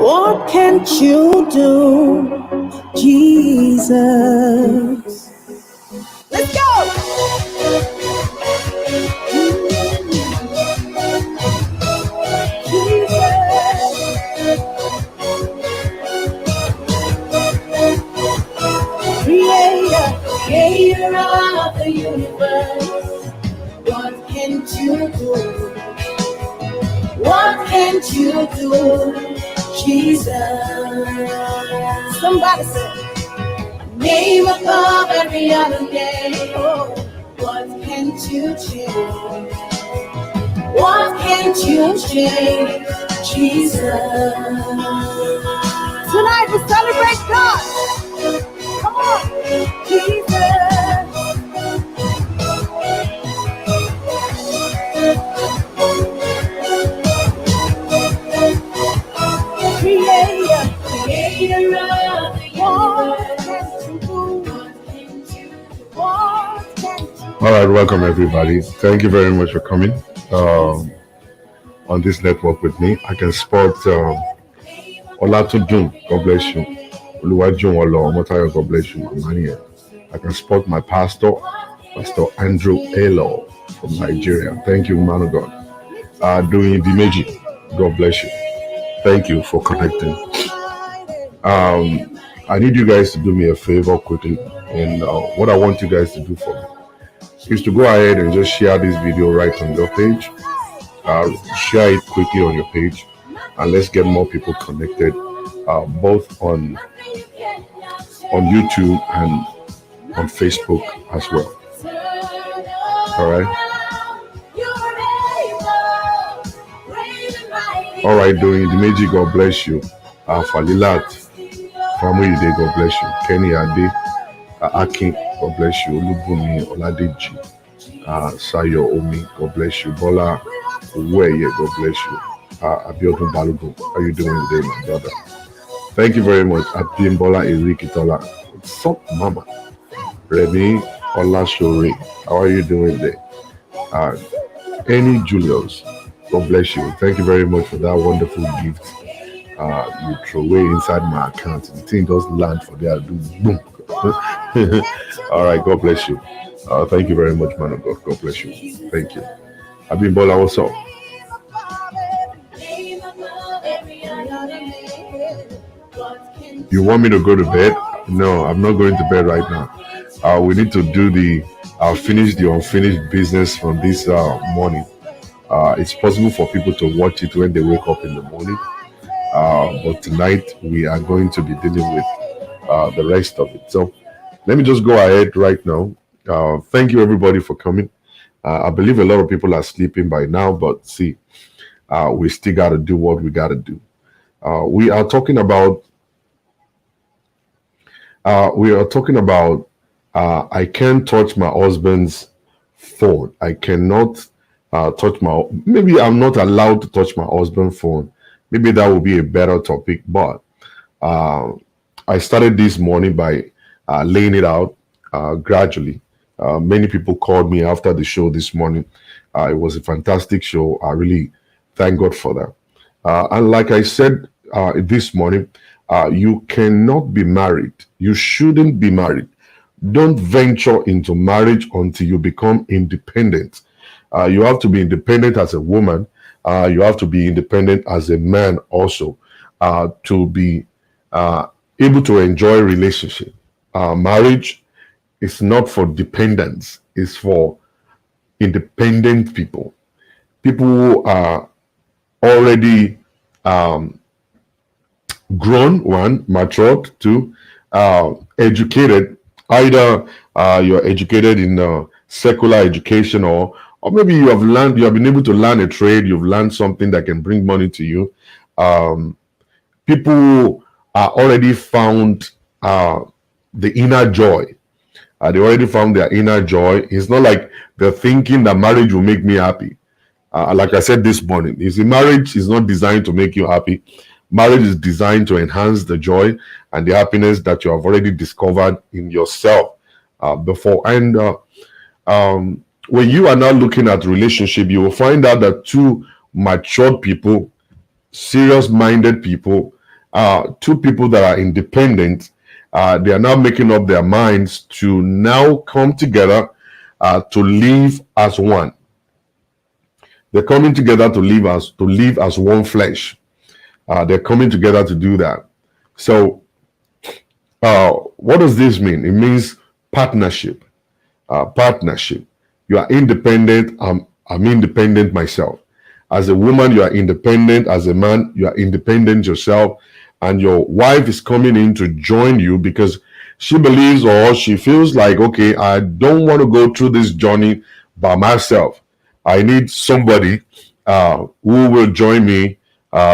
What can't you do, Jesus? Let's go! Creator of the universe, what can't you do? What can't you do, Jesus? Somebody say, name above every other name. Oh, what can't you change? What can't you change, Jesus? Tonight we celebrate God. Come on, Jesus. Creator of the universe. All right, welcome everybody. Thank you very much for coming on this network with me. I can spot Olatodun, God bless you. Oluwajun Olo, Omotayo, God bless you. Amania. I can spot my pastor, Pastor Andrew Elo from Nigeria. Thank you, man of God. Doing Dimeji, God bless you. Thank you for connecting. I need you guys to do me a favor quickly, and what I want you guys to do for me is to go ahead and just share this video right on your page. Share it quickly on your page, and let's get more people connected, both on YouTube and on Facebook as well. All right, doing Dimeji, God bless you. Falilat, Famuyide, God bless you. Kenny Ade, Akin, God bless you. Olubumi, Oladeji, Sayo Omi, God bless you. Bola Uweye, God bless you. Abiodun Balogun, how are you doing today, my brother? Thank you very much. Abimbola Erikitola. What's up, Mama? Remy Olashore, how are you doing today? Annie Julius, God bless you. Thank you very much for that wonderful gift. You throw away inside my account. The thing does land for there. Do boom. All right, God bless you. Thank you very much, man of God. God bless you. Thank you. Abimbola, what's up? You want me to go to bed? No, I'm not going to bed right now. We need to do finish the unfinished business from this morning. It's possible for people to watch it when they wake up in the morning. But tonight we are going to be dealing with the rest of it. So let me just go ahead right now. Thank you everybody for coming. I believe a lot of people are sleeping by now, but see, we still got to do what we got to do. We are talking about I can't touch my husband's phone. I cannot maybe I'm not allowed to touch my husband's phone. Maybe that would be a better topic, but I started this morning by laying it out gradually. Many people called me after the show this morning. It was a fantastic show. I really thank God for that. And like I said this morning, you cannot be married. You shouldn't be married. Don't venture into marriage until you become independent. You have to be independent as a woman. You have to be independent as a man also to be able to enjoy a relationship. Marriage is not for dependents. It's for independent people. People who are already grown, one, matured, two, educated. Either you're educated in secular education, or maybe you have been able to learn a trade. You've learned something that can bring money to you. People are already found the inner joy. They already found their inner joy. It's not like they're thinking that marriage will make me happy. Like I said this morning, marriage is not designed to make you happy. Marriage is designed to enhance the joy and the happiness that you have already discovered in yourself before. And when you are now looking at relationship, you will find out that two matured people, serious-minded people, two people that are independent, they are now making up their minds to now come together to live as one. They're coming together to live as one flesh. They're coming together to do that. So, what does this mean? It means partnership. Partnership. You are independent. I'm independent myself. As a woman, you are independent. As a man, you are independent yourself. And your wife is coming in to join you because she believes or she feels like, okay, I don't want to go through this journey by myself. I need somebody who will join me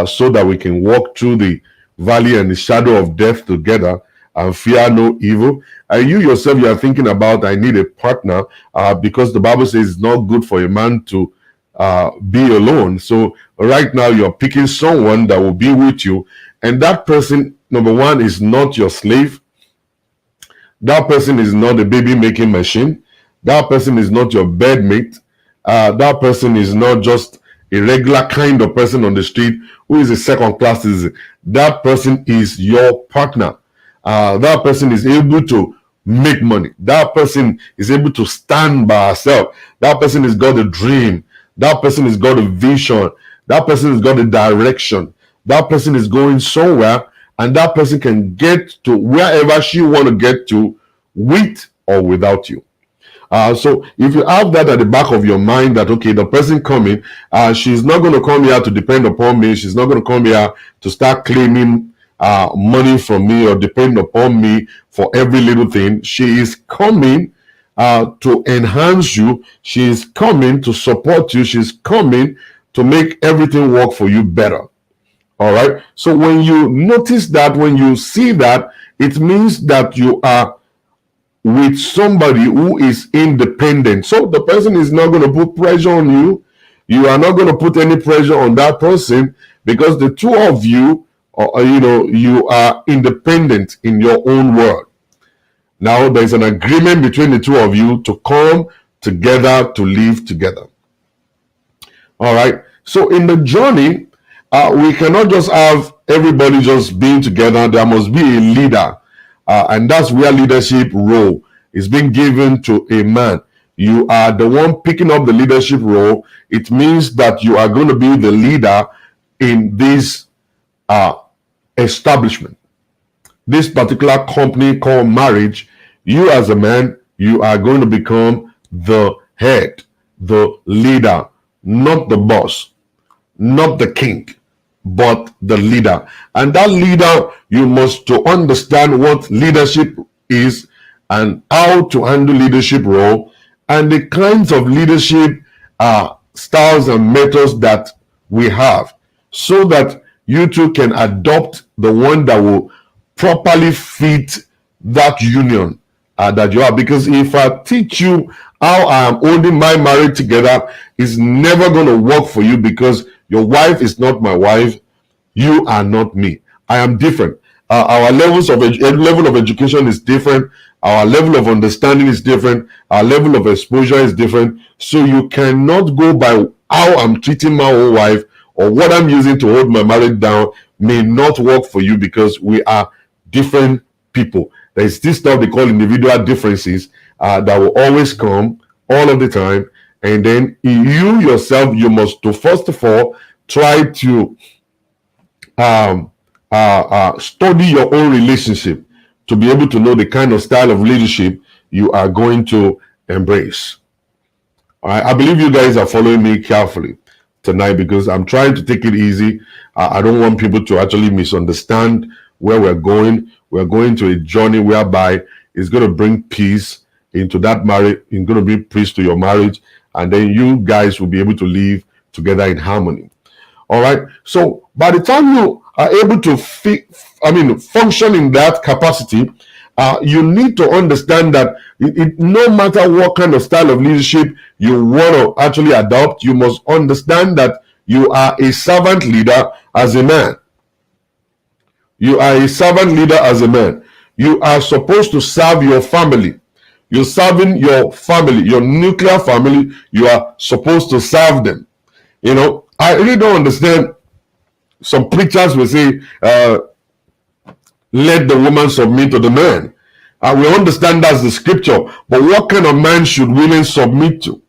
so that we can walk through the valley and the shadow of death together and fear no evil. And you yourself, you are thinking about, I need a partner because the Bible says it's not good for a man to be alone. So right now you're picking someone that will be with you. And that person, number one, is not your slave. That person is not a baby making machine. That person is not your bedmate. That person is not just a regular kind of person on the street who is a second class citizen. That person is your partner. That person is able to make money. That person is able to stand by herself. That person has got a dream. That person has got a vision. That person has got a direction. That person is going somewhere, and that person can get to wherever she want to get to with or without you. So if you have that at the back of your mind that, okay, the person coming, she's not going to come here to depend upon me. She's not going to come here to start claiming money from me or depend upon me for every little thing. She is coming to enhance you. She is coming to support you. She's coming to make everything work for you better. All right. So when you notice that, when you see that, it means that you are with somebody who is independent. So the person is not going to put pressure on you. You are not going to put any pressure on that person because the two of you, you are independent in your own world. Now there's an agreement between the two of you to come together to live together. All right. So in the journey, we cannot just have everybody just being together. There must be a leader. And that's where leadership role is being given to a man. You are the one picking up the leadership role. It means that you are going to be the leader in this establishment, this particular company called marriage. You as a man, you are going to become the head, the leader, not the boss, not the king, but the leader. And that leader, you must to understand what leadership is and how to handle leadership role and the kinds of leadership styles and methods that we have, so that you too can adopt the one that will properly fit that union that you are. Because if I teach you how I am holding my marriage together, it's never going to work for you, because your wife is not my wife. You are not me. I am different. Our level of education is different. Our level of understanding is different. Our level of exposure is different. So you cannot go by how I'm treating my own wife or what I'm using to hold my marriage down may not work for you, because we are different people. There is this stuff they call individual differences that will always come all of the time. And then you yourself, you must to first of all try to study your own relationship to be able to know the kind of style of leadership you are going to embrace. All right, I believe you guys are following me carefully tonight, because I'm trying to take it easy. I don't want people to actually misunderstand where we're going. We're going to a journey whereby it's going to bring peace into that marriage. It's going to bring peace to your marriage, and then you guys will be able to live together in harmony. All right. So by the time you are able to function in that capacity, you need to understand that no matter what kind of style of leadership you want to actually adopt, you must understand that you are a servant leader as a man. You are a servant leader as a man. You are supposed to serve your family. You're serving your family, your nuclear family. You are supposed to serve them. I really don't understand. Some preachers will say, let the woman submit to the man. We understand that's the scripture, but what kind of man should women submit to?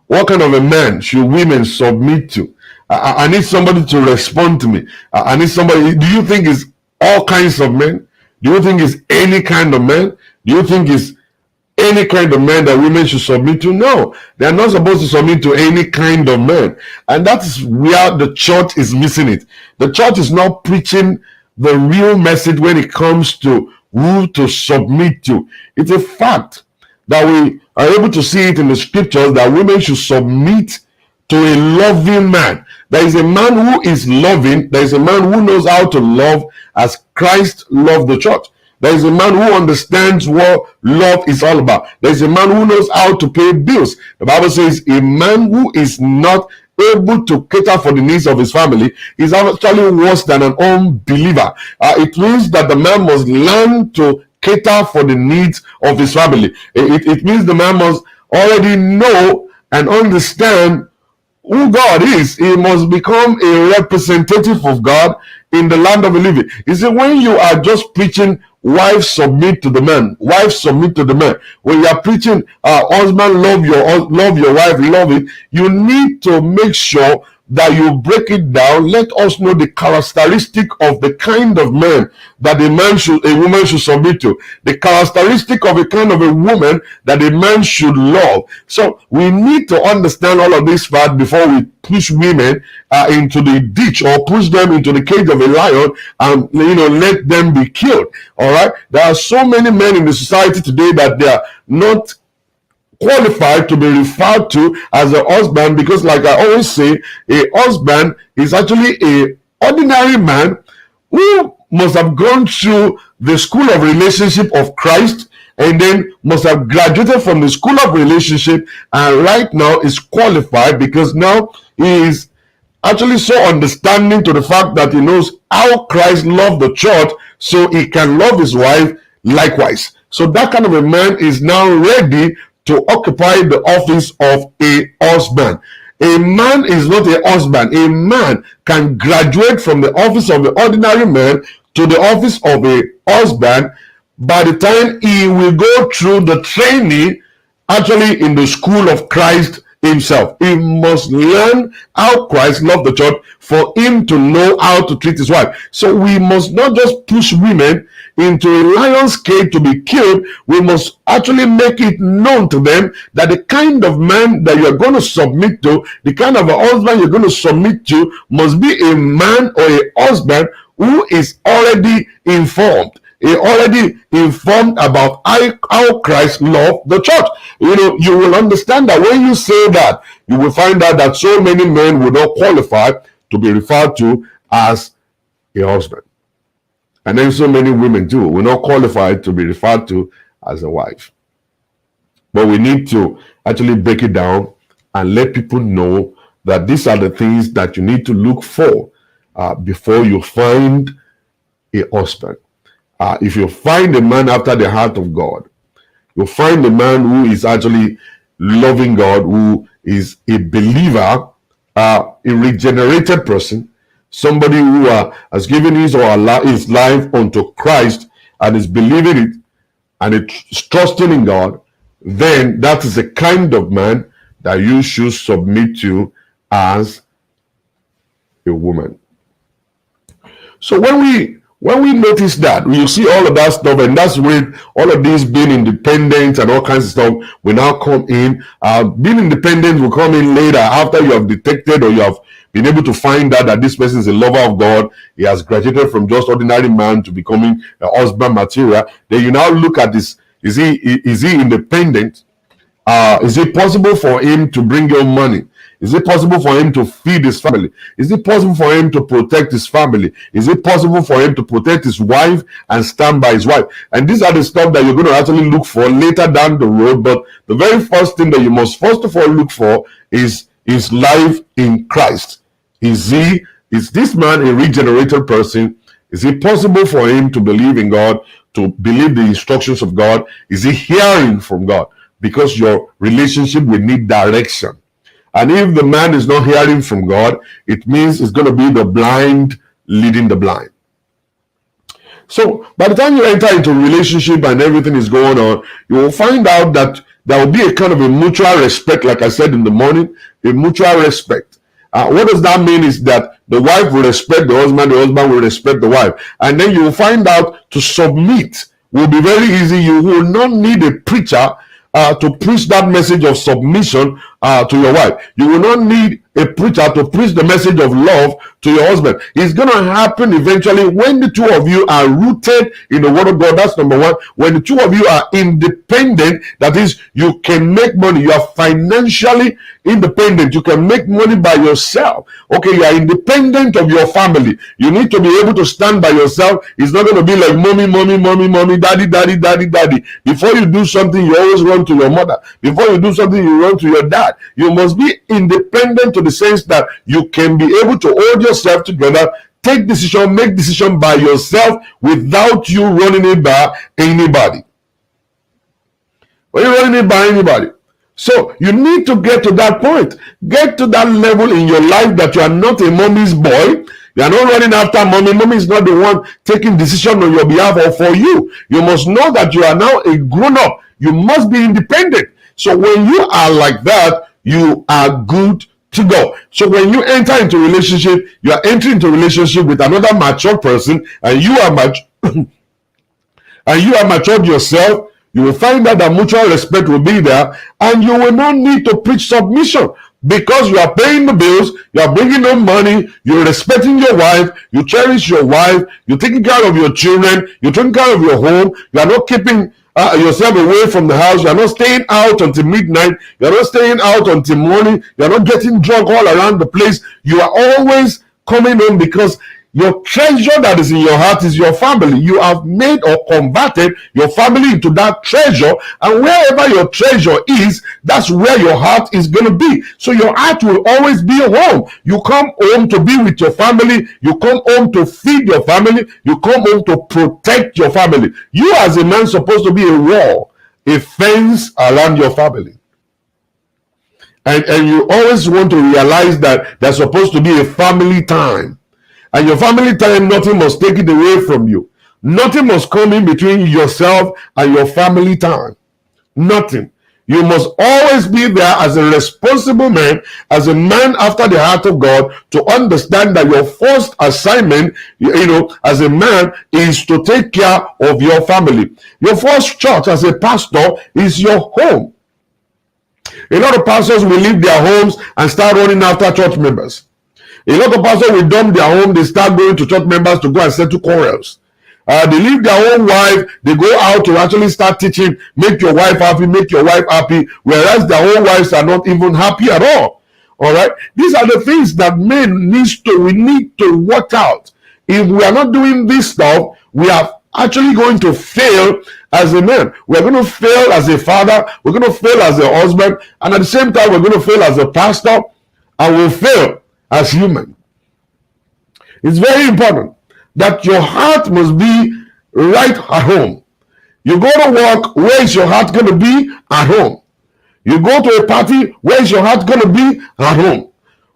What kind of a man should women submit to? I need somebody to respond to me. I need somebody. Do you think it's all kinds of men? Do you think it's any kind of man? Do you think it's any kind of man that women should submit to? No, they're not supposed to submit to any kind of man. And that's where the church is missing it. The church is not preaching the real message when it comes to who to submit to. It's a fact that we are able to see it in the scriptures that women should submit to a loving man. There is a man who is loving. There is a man who knows how to love as Christ loved the church. There is a man who understands what love is all about. There is a man who knows how to pay bills. The Bible says a man who is not able to cater for the needs of his family is actually worse than an unbeliever. It means that the man must learn to cater for the needs of his family. It means the man must already know and understand who God is. He must become a representative of God in the land of the living. You see, when you are just preaching wife submit to the man, wife submit to the man, when you are preaching husband love your wife, love it, you need to make sure that you break it down. Let us know the characteristic of the kind of man that a woman should submit to, the characteristic of a kind of a woman that a man should love. So we need to understand all of this part before we push women into the ditch or push them into the cage of a lion and let them be killed. All right, there are so many men in the society today that they are not qualified to be referred to as a husband, because like I always say, a husband is actually a ordinary man who must have gone through the school of relationship of Christ and then must have graduated from the school of relationship, and right now is qualified because now he is actually so understanding to the fact that he knows how Christ loved the church, so he can love his wife likewise. So that kind of a man is now ready to occupy the office of a husband. A man is not a husband. A man can graduate from the office of the ordinary man to the office of a husband by the time he will go through the training actually in the school of Christ himself. He must learn how Christ loved the church for him to know how to treat his wife. So we must not just push women into a lion's cage to be killed. We must actually make it known to them that the kind of man that you're going to submit to, the kind of a husband you're going to submit to, must be a man or a husband who is already informed. He already informed about how Christ loved the church. You will understand that when you say that, you will find out that so many men will not qualify to be referred to as a husband. And then so many women too will not qualify to be referred to as a wife. But we need to actually break it down and let people know that these are the things that you need to look for before you find a husband. If you find a man after the heart of God, you find a man who is actually loving God, who is a believer, a regenerated person, somebody who has given his life unto Christ and is believing it and is trusting in God, then that is the kind of man that you should submit to as a woman. So when we notice that, we see all of that stuff, and that's where all of these being independent and all kinds of stuff will now come in. Being independent will come in later after you have detected or you have been able to find out that this person is a lover of God. He has graduated from just ordinary man to becoming a husband material. Then you now look at this. Is he independent? Is it possible for him to bring you money? Is it possible for him to feed his family? Is it possible for him to protect his family? Is it possible for him to protect his wife and stand by his wife? And these are the stuff that you're going to actually look for later down the road. But the very first thing that you must first of all look for is his life in Christ. Is this man a regenerated person? Is it possible for him to believe in God, to believe the instructions of God? Is he hearing from God? Because your relationship will need direction. And if the man is not hearing from God, it means it's going to be the blind leading the blind. So by the time you enter into a relationship and everything is going on, you will find out that there will be a kind of a mutual respect, like I said in the morning, a mutual respect. What does that mean is that the wife will respect the husband will respect the wife. And then you will find out to submit will be very easy. You will not need a preacher to preach that message of submission to your wife. You will not need a preacher to preach the message of love to your husband. It's going to happen eventually when the two of you are rooted in the word of God. That's number one. When the two of you are independent, that is, you can make money. You are financially independent. You can make money by yourself. Okay, you are independent of your family. You need to be able to stand by yourself. It's not going to be like mommy, daddy. Before you do something, you always run to your mother. Before you do something, you run to your dad. You must be independent to the sense that you can be able to hold yourself together, take decision, make decision by yourself without you running it by anybody. When you're running it by anybody. So you need to get to that point. Get to that level in your life that you are not a mommy's boy. You are not running after mommy. Mommy is not the one taking decision on your behalf or for you. You must know that you are now a grown-up. You must be independent. So when you are like that, you are good to go. So when you enter into a relationship, you are entering into a relationship with another mature person, and you are matured yourself. You will find out that mutual respect will be there, and you will not need to preach submission because you are paying the bills, you are bringing in money, you're respecting your wife, you cherish your wife, you're taking care of your children, you're taking care of your home, you are not keeping yourself away from the house. You are not staying out until midnight. You are not staying out until morning. You are not getting drunk all around the place. You are always coming home because your treasure that is in your heart is your family. You have made or converted your family into that treasure, and wherever your treasure is, that's where your heart is going to be. So your heart will always be home. You come home to be with your family. You come home to feed your family. You come home to protect your family. You as a man supposed to be a wall, a fence around your family. And you always want to realize that there's supposed to be a family time. And your family time, nothing must take it away from you. Nothing must come in between yourself and your family time. Nothing. You must always be there as a responsible man, as a man after the heart of God, to understand that your first assignment, as a man, is to take care of your family. Your first church as a pastor is your home. A lot of pastors will leave their homes and start running after church members. A lot of pastors will dump their home, they start going to church members to go and settle quarrels. They leave their own wife, they go out to actually start teaching, make your wife happy, whereas their own wives are not even happy at all. All right? These are the things that we need to watch out. If we are not doing this stuff, we are actually going to fail as a man. We're going to fail as a father, we're going to fail as a husband, and at the same time, we're going to fail as a pastor, and we'll fail as human. It's very important that your heart must be right at home. You go to work, where is your heart going to be? At home. You go to a party, where is your heart going to be? At home.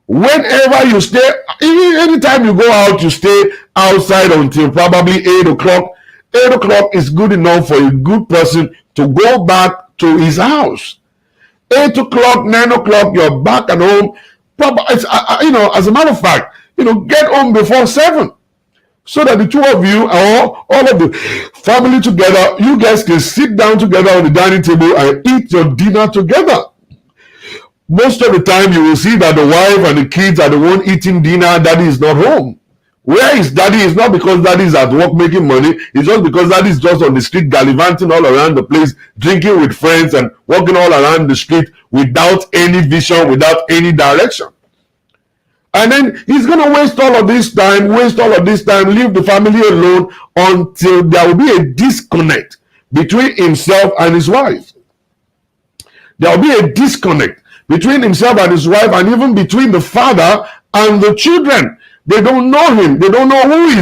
Whenever you stay, anytime you go out, you stay outside until probably 8 o'clock. 8 o'clock is good enough for a good person to go back to his house. 8 o'clock, 9 o'clock, you're back at home. As a matter of fact, get home before 7, so that the two of you, or all of the family together, you guys can sit down together on the dining table and eat your dinner together. Most of the time, you will see that the wife and the kids are the one eating dinner. Daddy is not home. Where is daddy? It's not because daddy is at work making money. It's just because daddy is just on the street gallivanting all around the place, drinking with friends and walking all around the street without any vision, without any direction. And then he's going to waste all of this time, leave the family alone until there will be a disconnect between himself and his wife. There will be a disconnect between himself and his wife, and even between the father and the children. They don't know him. They don't know who he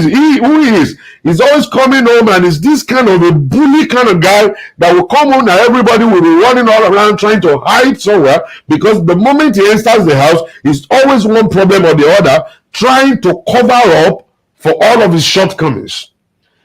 is. He's always coming home, and is this kind of a bully kind of guy that will come home and everybody will be running all around trying to hide somewhere, because the moment he enters the house, he's always one problem or the other, trying to cover up for all of his shortcomings.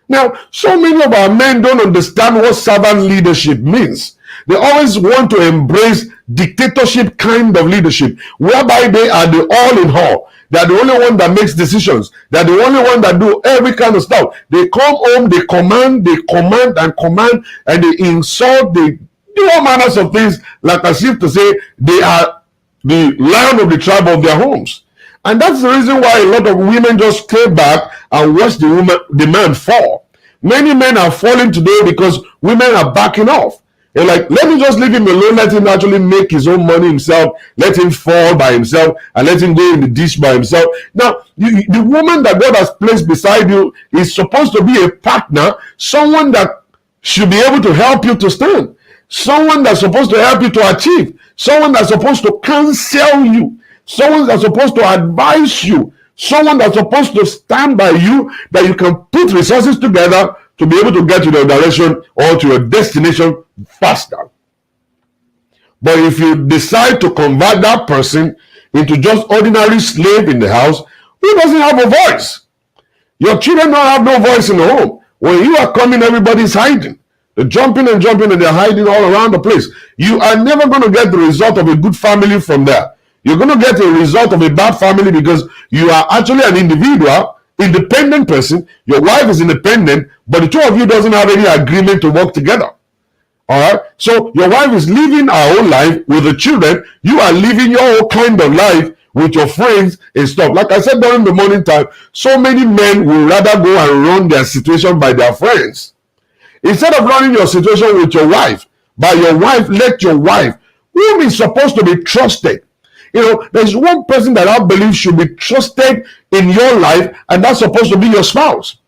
Now, so many of our men don't understand what servant leadership means. They always want to embrace dictatorship kind of leadership, whereby they are the all in all. They are the only one that makes decisions. They are the only one that do every kind of stuff. They come home, they command and command, and they insult, they do all manners of things, like as if to say they are the lion of the tribe of their homes. And that's the reason why a lot of women just stay back and watch the man fall. Many men are falling today because women are backing off. They're like, let me just leave him alone, let him actually make his own money himself, let him fall by himself, and let him go in the ditch by himself. Now, the woman that God has placed beside you is supposed to be a partner, someone that should be able to help you to stand, someone that's supposed to help you to achieve, someone that's supposed to counsel you, someone that's supposed to advise you, someone that's supposed to stand by you, that you can put resources together to be able to get to your direction or to your destination faster. But if you decide to convert that person into just ordinary slave in the house who doesn't have a voice, your children don't have no voice in the home. When you are coming, everybody's hiding. They're jumping and jumping and they're hiding all around the place. You are never going to get the result of a good family from there. You're going to get a result of a bad family because you are actually an individual, independent person. Your wife is independent, but the two of you doesn't have any agreement to work together. All right. So your wife is living her own life with the children. You are living your own kind of life with your friends and stuff. Like I said during the morning time, so many men will rather go and run their situation by their friends. Instead of running your situation with your wife, by your wife, let your wife, whom is supposed to be trusted. You know, there's one person that I believe should be trusted in your life, and that's supposed to be your spouse.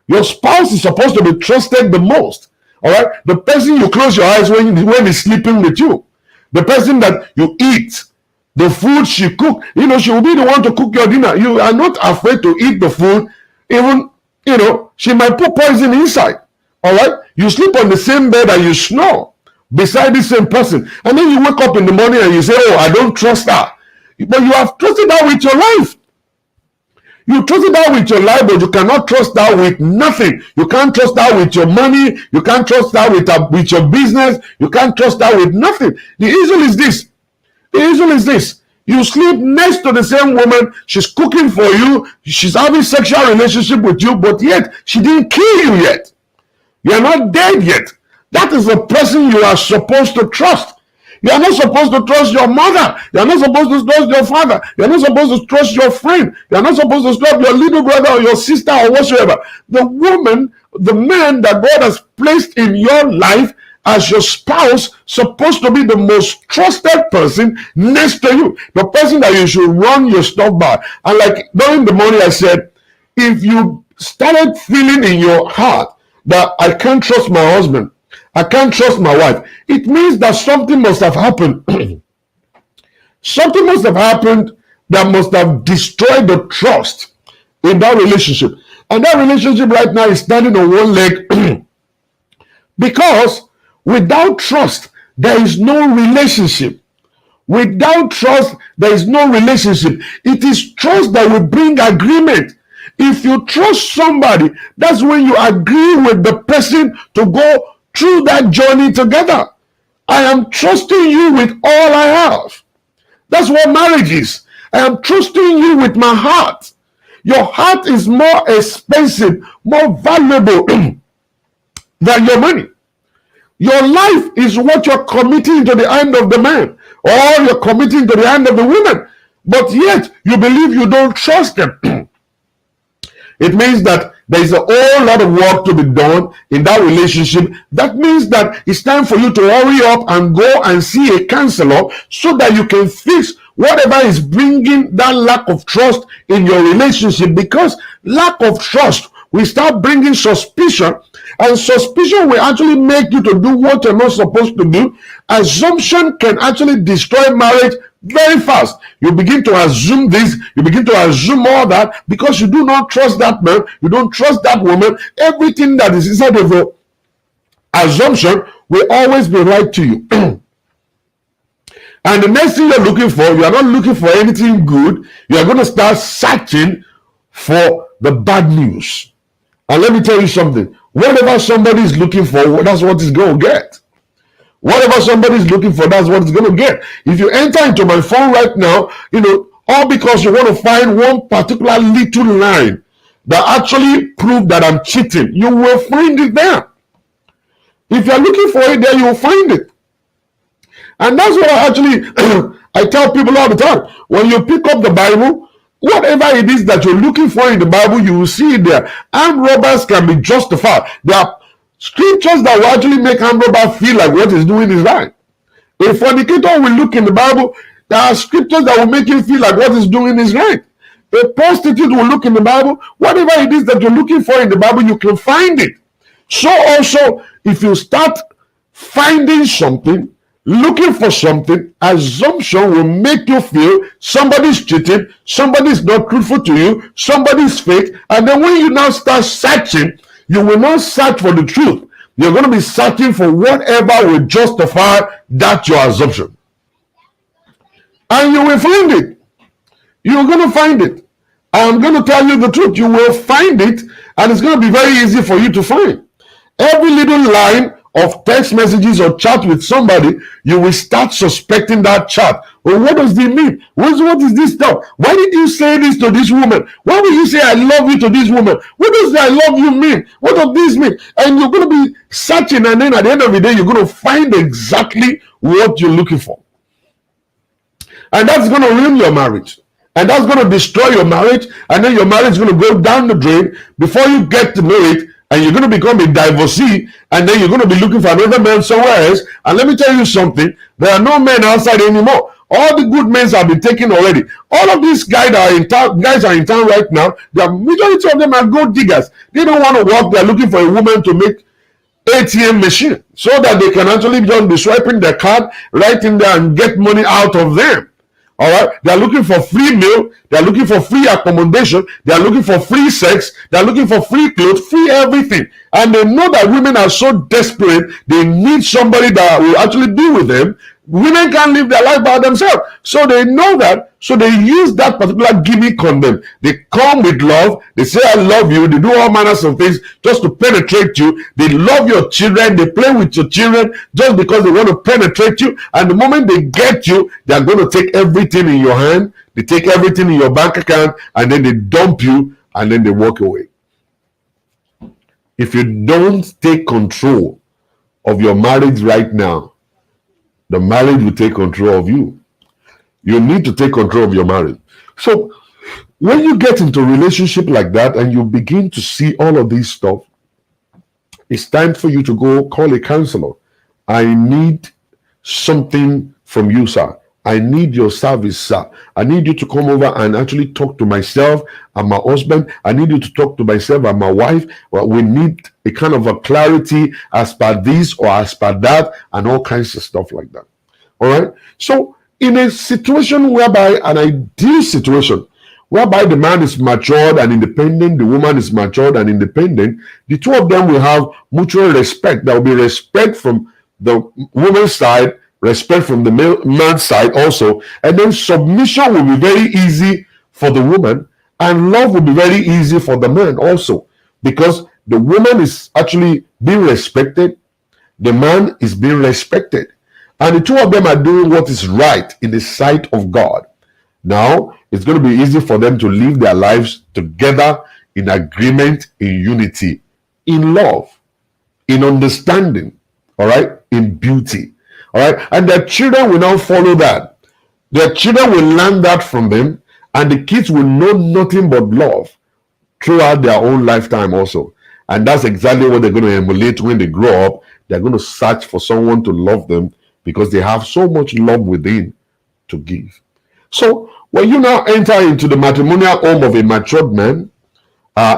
Your spouse is supposed to be trusted the most. All right, the person you close your eyes when he's sleeping with you, the person that you eat, the food she cook. You know, she will be the one to cook your dinner. You are not afraid to eat the food, even she might put poison inside. All right, you sleep on the same bed and you snore beside the same person, and then you wake up in the morning and you say, "Oh, I don't trust her." But you have trusted her with your life. You trusted her with your life, but you cannot trust her with nothing. You can't trust her with your money. You can't trust her with your business. You can't trust her with nothing. The issue is this. The issue is this. You sleep next to the same woman. She's cooking for you. She's having sexual relationship with you, but yet she didn't kill you yet. You're not dead yet. That is the person you are supposed to trust. You are not supposed to trust your mother. You are not supposed to trust your father. You are not supposed to trust your friend. You are not supposed to trust your little brother or your sister or whatsoever. The woman, the man that God has placed in your life as your spouse, supposed to be the most trusted person next to you. The person that you should run your stuff by. And like during the morning I said, if you started feeling in your heart that I can't trust my husband, I can't trust my wife, it means that something must have happened. Something must have happened that must have destroyed the trust in that relationship. And that relationship right now is standing on one leg because without trust, there is no relationship. Without trust, there is no relationship. It is trust that will bring agreement. If you trust somebody, that's when you agree with the person to go through that journey together. I am trusting you with all I have. That's what marriage is. I am trusting you with my heart. Your heart is more expensive, more valuable than your money. Your life is what you're committing to the hand of the man, or you're committing to the hand of the woman, but yet you believe you don't trust them. It means that there is a whole lot of work to be done in that relationship. That means that it's time for you to hurry up and go and see a counselor so that you can fix whatever is bringing that lack of trust in your relationship, because lack of trust will start bringing suspicion, and suspicion will actually make you to do what you're not supposed to do. Assumption can actually destroy marriage very fast. You begin to assume this, you begin to assume all that, because you do not trust that man, you don't trust that woman. Everything that is inside of your assumption will always be right to you. And the next thing you're looking for, you are not looking for anything good, you are going to start searching for the bad news. And let me tell you something. Whatever somebody is looking for, that's what he's going to get. Whatever somebody is looking for, that's what he's going to get. If you enter into my phone right now, all because you want to find one particular little line that actually proves that I'm cheating, you will find it there. If you're looking for it there, you'll find it. And that's what I tell people all the time. When you pick up the Bible, whatever it is that you're looking for in the Bible, you will see it there. Armed robbers can be justified. There are scriptures that will actually make armed robber feel like what he's doing is right. A fornicator will look in the Bible. There are scriptures that will make him feel like what he's doing is right. A prostitute will look in the Bible. Whatever it is that you're looking for in the Bible, you can find it. So also, if you start finding something, looking for something, assumption will make you feel somebody's cheating, somebody's not truthful to you, somebody's fake. And then when you now start searching, you will not search for the truth. You're going to be searching for whatever will justify that your assumption. And you will find it. You're going to find it. I'm going to tell you the truth. You will find it, and it's going to be very easy for you to find. Every little line of text messages or chat with somebody, you will start suspecting that chat. Well, what does it mean? What is this stuff? Why did you say this to this woman? Why would you say I love you to this woman? What does I love you mean? What does this mean? And you're going to be searching, and then at the end of the day, you're going to find exactly what you're looking for. And that's going to ruin your marriage. And that's going to destroy your marriage. And then your marriage is going to go down the drain before you get to know it. And you're going to become a divorcee, and then you're going to be looking for another man somewhere else. And let me tell you something, there are no men outside anymore. All the good men have been taken already. All of these guys are in town right now. The majority of them are gold diggers. They don't want to work. They're looking for a woman to make ATM machine so that they can actually just be swiping their card right in there and get money out of them. All right, they are looking for free meal, they are looking for free accommodation, they are looking for free sex, they are looking for free clothes, free everything. And they know that women are so desperate, they need somebody that will actually be with them. Women can't live their life by themselves. So they know that, so they use that particular gimmick on them. They come with love, they say I love you, they do all manners of things just to penetrate you. They love your children, they play with your children just because they want to penetrate you. And the moment they get you, they are going to take everything in your hand, they take everything in your bank account, and then they dump you, and then they walk away. If you don't take control of your marriage right now, the marriage will take control of you. You need to take control of your marriage. So when you get into a relationship like that and you begin to see all of this stuff, it's time for you to go call a counselor. I need something from you, sir. I need your service, sir. I need you to come over and actually talk to myself and my husband. I need you to talk to myself and my wife. Well, we need a kind of a clarity as per this or as per that and all kinds of stuff like that. All right. So in a situation whereby, an ideal situation, whereby the man is matured and independent, the woman is matured and independent, the two of them will have mutual respect. There will be respect from the woman's side, respect from the man's side also, and then submission will be very easy for the woman, and love will be very easy for the man also, because the woman is actually being respected, the man is being respected, and the two of them are doing what is right in the sight of God. Now, it's going to be easy for them to live their lives together in agreement, in unity, in love, in understanding, all right, in beauty. All right, and their children will now follow that. Their children will learn that from them, and the kids will know nothing but love throughout their own lifetime also. And that's exactly what they're going to emulate when they grow up. They're going to search for someone to love them because they have so much love within to give. So when you now enter into the matrimonial home of a matured man,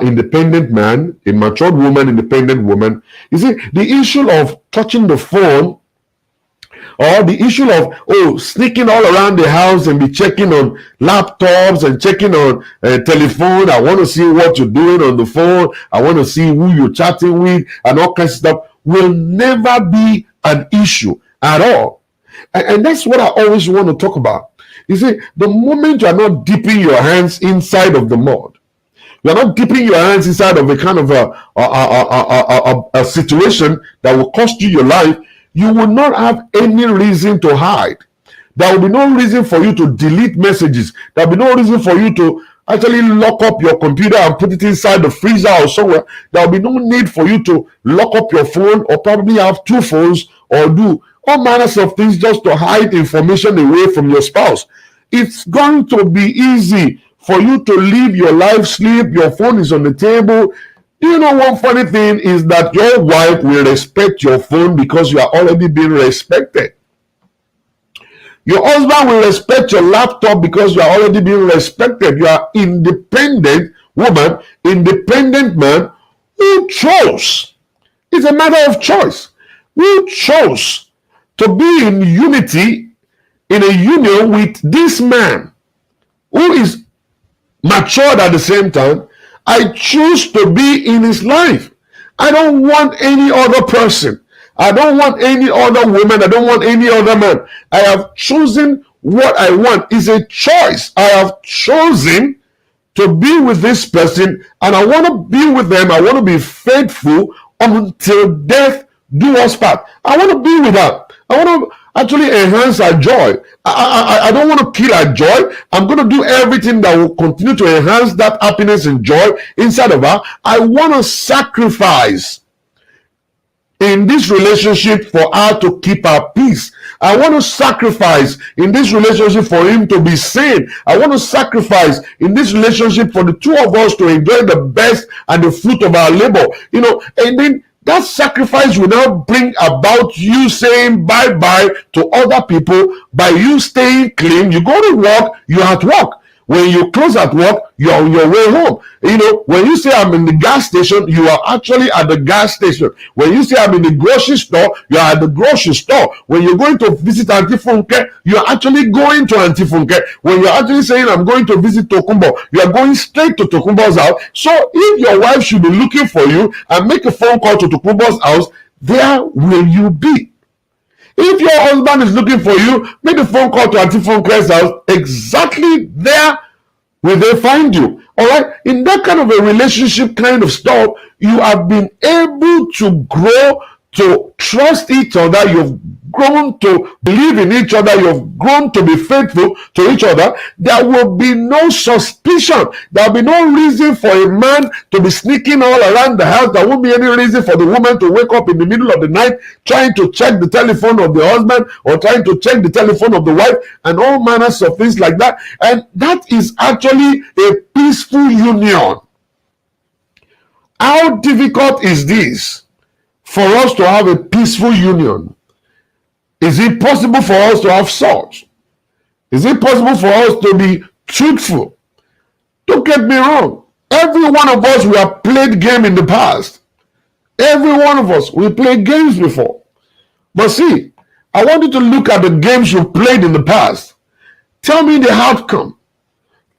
independent man, a matured woman, independent woman, you see, the issue of touching the phone, or the issue of sneaking all around the house and be checking on laptops and checking on telephone. I want to see what you're doing on the phone. I want to see who you're chatting with and all kinds of stuff will never be an issue at all. And that's what I always want to talk about. You see, the moment you are not dipping your hands inside of the mud, You're not dipping your hands inside of a kind of a situation that will cost you your life. You will not have any reason to hide. There will be no reason for you to delete messages. There will be no reason for you to actually lock up your computer and put it inside the freezer or somewhere. There will be no need for you to lock up your phone or probably have two phones or do all manners of things just to hide information away from your spouse. It's going to be easy for you to live your life sleep. Your phone is on the table. Do you know one funny thing is that your wife will respect your phone because you are already being respected. Your husband will respect your laptop because you are already being respected. You are independent woman, independent man who chose. It's a matter of choice. Who chose to be in unity, in a union with this man who is matured at the same time. I choose to be in his life. I don't want any other person. I don't want any other woman. I don't want any other man. I have chosen what I want. It's a choice. I have chosen to be with this person, and I want to be with them. I want to be faithful until death do us part. I want to be with her. I want to actually enhance our joy. I don't want to kill our joy. I'm going to do everything that will continue to enhance that happiness and joy inside of her. I want to sacrifice in this relationship for her to keep her peace. I want to sacrifice in this relationship for him to be sane. I want to sacrifice in this relationship for the two of us to enjoy the best and the fruit of our labor. And then that sacrifice will now bring about you saying bye-bye to other people by you staying clean. You go to work, you're at work. When you close at work, you're on your way home. When you say I'm in the gas station, you are actually at the gas station. When you say I'm in the grocery store, you are at the grocery store. When you're going to visit Auntie Funke, you're actually going to Auntie Funke. When you're actually saying I'm going to visit Tokumbo, you are going straight to Tokumbo's house. So if your wife should be looking for you and make a phone call to Tokumbo's house, there will you be. If your husband is looking for you, make a phone call to Auntie Funke's house. Exactly there will they find you. All right? In that kind of a relationship kind of stuff, you have been able to grow to trust each other. You've grown to believe in each other. You've grown to be faithful to each other. There will be no suspicion. There will be no reason for a man to be sneaking all around the house. There won't be any reason for the woman to wake up in the middle of the night trying to check the telephone of the husband or trying to check the telephone of the wife and all manners of things like that. And that is actually a peaceful union. How difficult is this for us to have a peaceful union? Is it possible for us to have such? Is it possible for us to be truthful? Don't get me wrong. Every one of us, we have played game in the past. Every one of us, we played games before. But see, I want you to look at the games you played in the past. Tell me the outcome.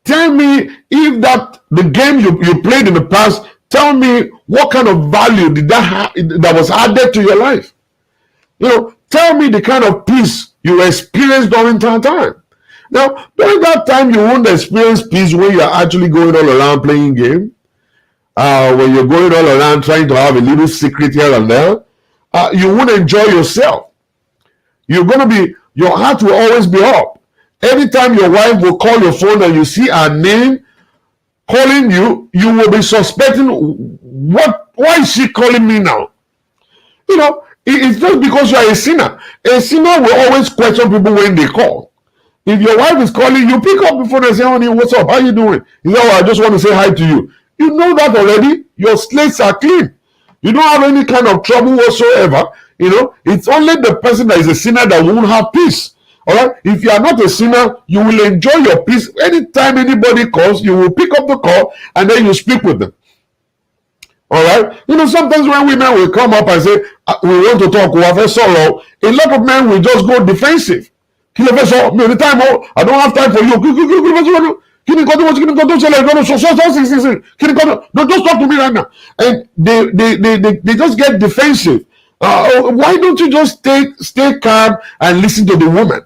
Tell me if the game you played in the past, tell me what kind of value did that was added to your life. Tell me the kind of peace you experienced during that time. Now, during that time, you won't experience peace when you're actually going all around playing game. When you're going all around trying to have a little secret here and there, you won't enjoy yourself. Your heart will always be up. Anytime your wife will call your phone and you see her name calling you, you will be suspecting, why is she calling me now? It's just because you are a sinner. A sinner will always question people when they call. If your wife is calling you, pick up the phone and say, honey, what's up? How you doing? He said, I just want to say hi to you. You know that already. Your slates are clean. You don't have any kind of trouble whatsoever. It's only the person that is a sinner that won't have peace. All right? If you are not a sinner, you will enjoy your peace. Anytime anybody calls, you will pick up the call and then you speak with them. All right? Sometimes when women will come up and say, we want to talk, a lot of men will just go defensive. I don't have time for you. No, just talk to me right now. And they just get defensive. Why don't you just stay calm and listen to the woman?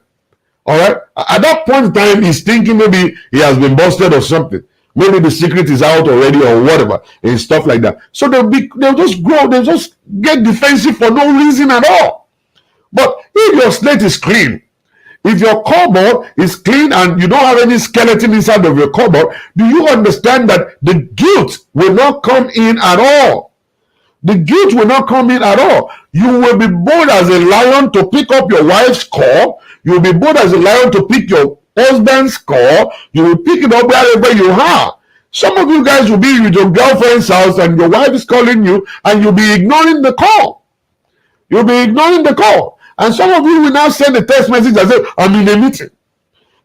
All right? At that point in time, he's thinking maybe he has been busted or something. Maybe the secret is out already or whatever and stuff like that. So they'll just grow, they'll just get defensive for no reason at all. But if your slate is clean, if your cupboard is clean and you don't have any skeleton inside of your cupboard, do you understand that the guilt will not come in at all? The guilt will not come in at all. You will be bold as a lion to pick up your wife's call. You will be bold as a lion to pick your husband's call. You will pick it up wherever you are. Some of you guys will be with your girlfriend's house and your wife is calling you and you'll be ignoring the call. You'll be ignoring the call. And some of you will now send a text message and say, I'm in a meeting.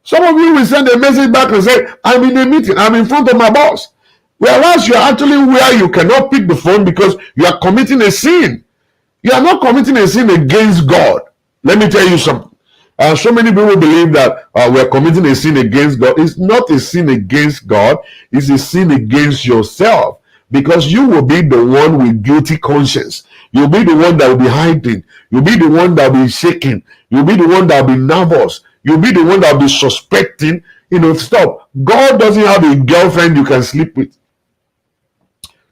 Some of you will send a message back and say, I'm in a meeting. I'm in front of my boss. Whereas you're actually where you cannot pick the phone because you are committing a sin. You are not committing a sin against God. Let me tell you something. So many people believe that we're committing a sin against God. It's not a sin against God. It's a sin against yourself. Because you will be the one with guilty conscience. You'll be the one that will be hiding. You'll be the one that will be shaking. You'll be the one that will be nervous. You'll be the one that will be suspecting. Stop. God doesn't have a girlfriend you can sleep with.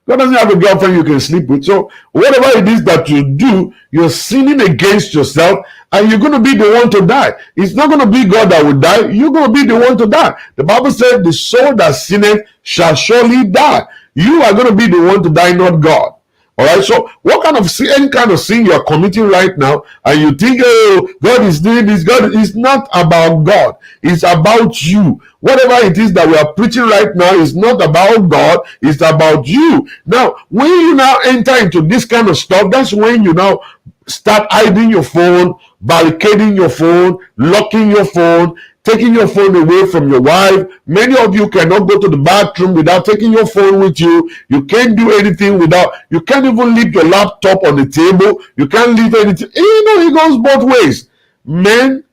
God doesn't have a girlfriend you can sleep with. So whatever it is that you do, you're sinning against yourself and you're going to be the one to die. It's not going to be God that will die. You're going to be the one to die. The Bible said the soul that sinneth shall surely die. You are going to be the one to die, not God. All right. So what kind of sin, any kind of sin you're committing right now, and you think, oh, God is doing this. God is not about God. It's about you. Whatever it is that we are preaching right now is not about God. It's about you. Now, when you now enter into this kind of stuff, that's when you now start hiding your phone, barricading your phone, locking your phone, taking your phone away from your wife. Many of you cannot go to the bathroom without taking your phone with you. You can't do anything without, you can't even leave your laptop on the table. You can't leave anything. It goes both ways. Men,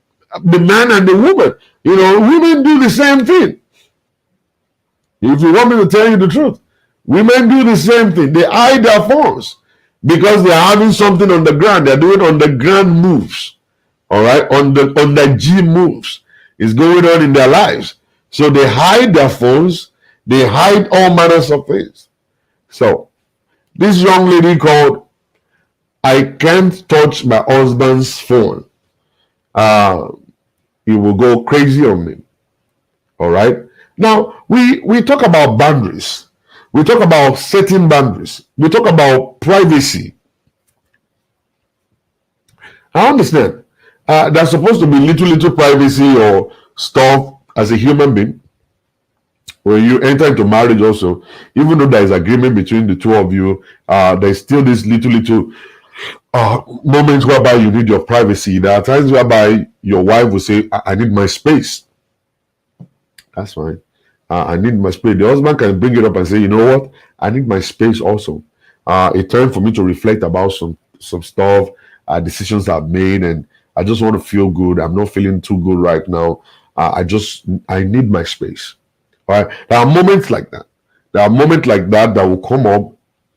the man and the woman. Women do the same thing. If you want me to tell you the truth, women do the same thing. They hide their phones because they're having something on the ground. They're doing underground moves. All right, on the G moves is going on in their lives. So they hide their phones. They hide all manners of things. So this young lady called, I can't touch my husband's phone. He will go crazy on me. All right. Now we talk about boundaries. We talk about setting boundaries. We talk about privacy. I understand. There's supposed to be little privacy or stuff as a human being. When you enter into marriage also, even though there is agreement between the two of you, there's still this little moments whereby you need your privacy. There are times whereby your wife will say, I need my space. That's fine. I need my space. The husband can bring it up and say, you know what? I need my space also. A time for me to reflect about some stuff, decisions I've made, and I just want to feel good. I'm not feeling too good right now. I need my space. All right. There are moments like that. There are moments like that that will come up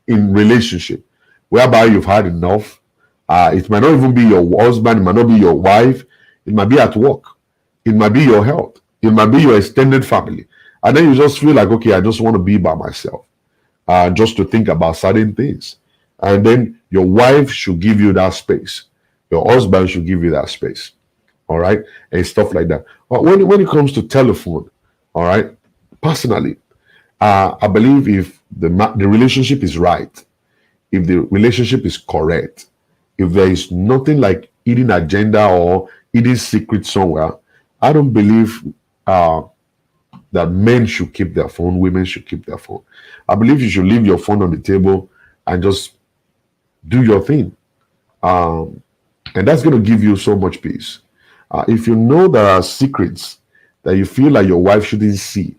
in relationship whereby you've had enough. It might not even be your husband. It might not be your wife. It might be at work. It might be your health. It might be your extended family. And then you just feel like, okay, I just want to be by myself. Just to think about certain things. And then your wife should give you that space. Your husband should give you that space. All right. And stuff like that. When it comes to telephone, all right, personally, I believe if the relationship is right, if the relationship is correct, if there is nothing like hidden agenda or hidden secret somewhere, I don't believe that men should keep their phone, women should keep their phone. I believe you should leave your phone on the table and just do your thing. And that's going to give you so much peace. If you know there are secrets that you feel like your wife shouldn't see,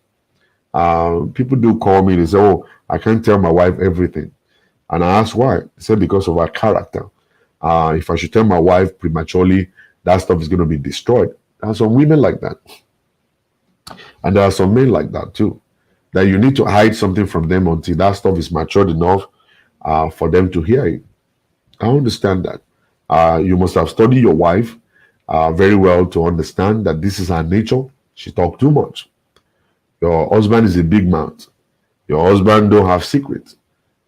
people do call me. They say, oh, I can't tell my wife everything. And I ask why. They say because of her character. If I should tell my wife prematurely, that stuff is going to be destroyed. There are some women like that. And there are some men like that too. That you need to hide something from them until that stuff is matured enough for them to hear it. I understand that. You must have studied your wife very well to understand that this is her nature. She talks too much. Your husband is a big mouth. Your husband don't have secrets.